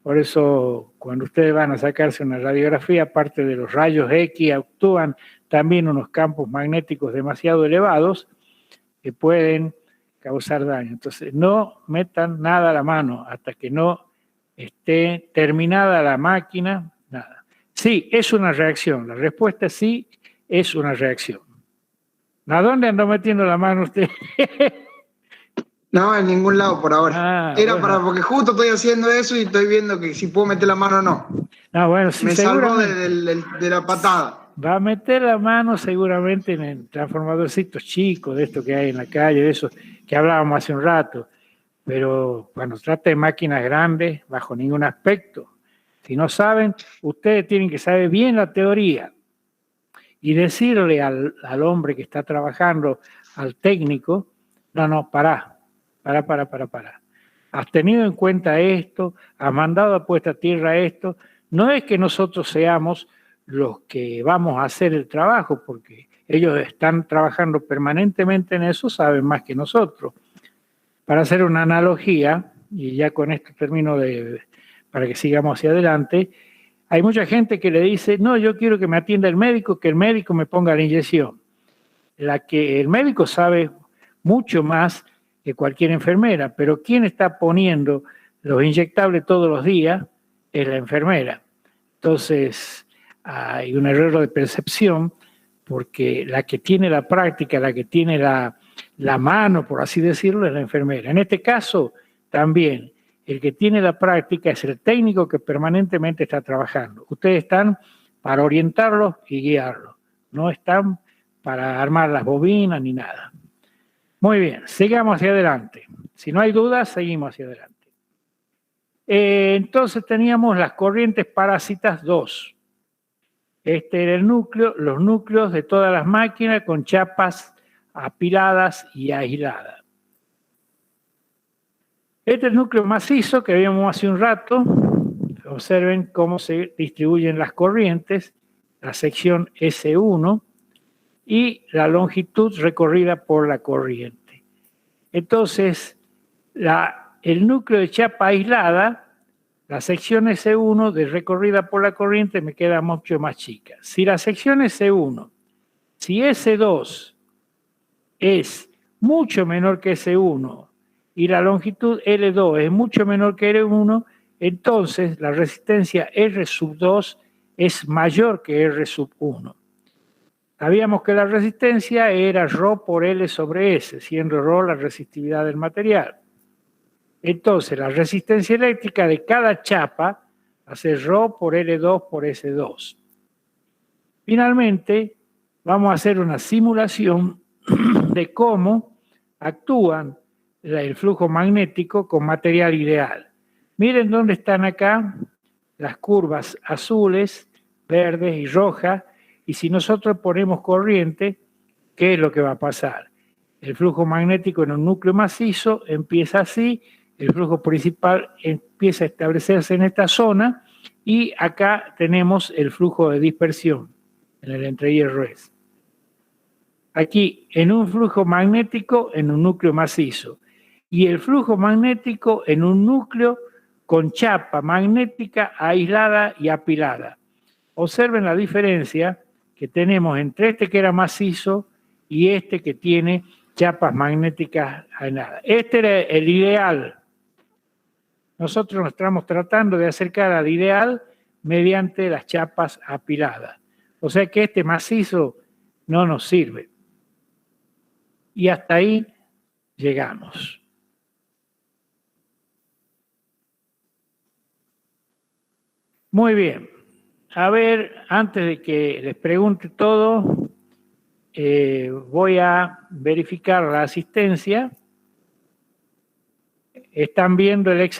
Por eso, cuando ustedes van a sacarse una radiografía, aparte de los rayos X, actúan también unos campos magnéticos demasiado elevados que pueden causar daño. Entonces, no metan nada a la mano hasta que no esté terminada la máquina, nada. Sí, es una reacción. La respuesta es sí, es una reacción. ¿A dónde andó metiendo la mano usted? No, en ningún lado por ahora. Era bueno. Porque justo estoy haciendo eso y estoy viendo que si puedo meter la mano o no. No, bueno, sí, me salvó de la patada. Va a meter la mano seguramente en el transformadorcito chico de esto que hay en la calle, de esos que hablábamos hace un rato. Pero cuando trata de máquinas grandes, bajo ningún aspecto. Si no saben, ustedes tienen que saber bien la teoría y decirle al hombre que está trabajando, al técnico, no, pará. Has tenido en cuenta esto, has mandado a puesta a tierra esto. No es que nosotros seamos los que vamos a hacer el trabajo, porque ellos están trabajando permanentemente en eso, saben más que nosotros. Para hacer una analogía, y ya con esto termino para que sigamos hacia adelante, hay mucha gente que le dice, no, yo quiero que me atienda el médico, que el médico me ponga la inyección. El médico sabe mucho más que cualquier enfermera, pero quien está poniendo los inyectables todos los días es la enfermera. Entonces, hay un error de percepción, porque la que tiene la práctica, la que tiene la mano, por así decirlo, es la enfermera. En este caso, también, el que tiene la práctica es el técnico que permanentemente está trabajando. Ustedes están para orientarlos y guiarlos, no están para armar las bobinas ni nada. Muy bien, sigamos hacia adelante. Si no hay dudas, seguimos hacia adelante. Entonces teníamos las corrientes parásitas 2. Este era el núcleo, los núcleos de todas las máquinas con chapas apiladas y aisladas. Este es el núcleo macizo que vimos hace un rato. Observen cómo se distribuyen las corrientes, la sección S1 y la longitud recorrida por la corriente. Entonces, el núcleo de chapa aislada, la sección S1 de recorrida por la corriente me queda mucho más chica. Si la sección S1, si S2 es mucho menor que S1 y la longitud L2 es mucho menor que L1, entonces la resistencia R2 es mayor que R1. Sabíamos que la resistencia era ρ por L sobre S, siendo ρ la resistividad del material. Entonces, la resistencia eléctrica de cada chapa va a ser ρ por L2 por S2. Finalmente, vamos a hacer una simulación de cómo actúan el flujo magnético con material ideal. Miren dónde están acá las curvas azules, verdes y rojas, y si nosotros ponemos corriente, ¿qué es lo que va a pasar? El flujo magnético en un núcleo macizo empieza así, el flujo principal empieza a establecerse en esta zona, y acá tenemos el flujo de dispersión en el entrehierro S. aquí en un flujo magnético en un núcleo macizo y el flujo magnético en un núcleo con chapa magnética aislada y apilada. Observen la diferencia que tenemos entre este que era macizo y este que tiene chapas magnéticas aisladas. Este era el ideal. Nosotros nos estamos tratando de acercar al ideal mediante las chapas apiladas. O sea que este macizo no nos sirve. Y hasta ahí llegamos. Muy bien. A ver, antes de que les pregunte todo, voy a verificar la asistencia. Están viendo el examen.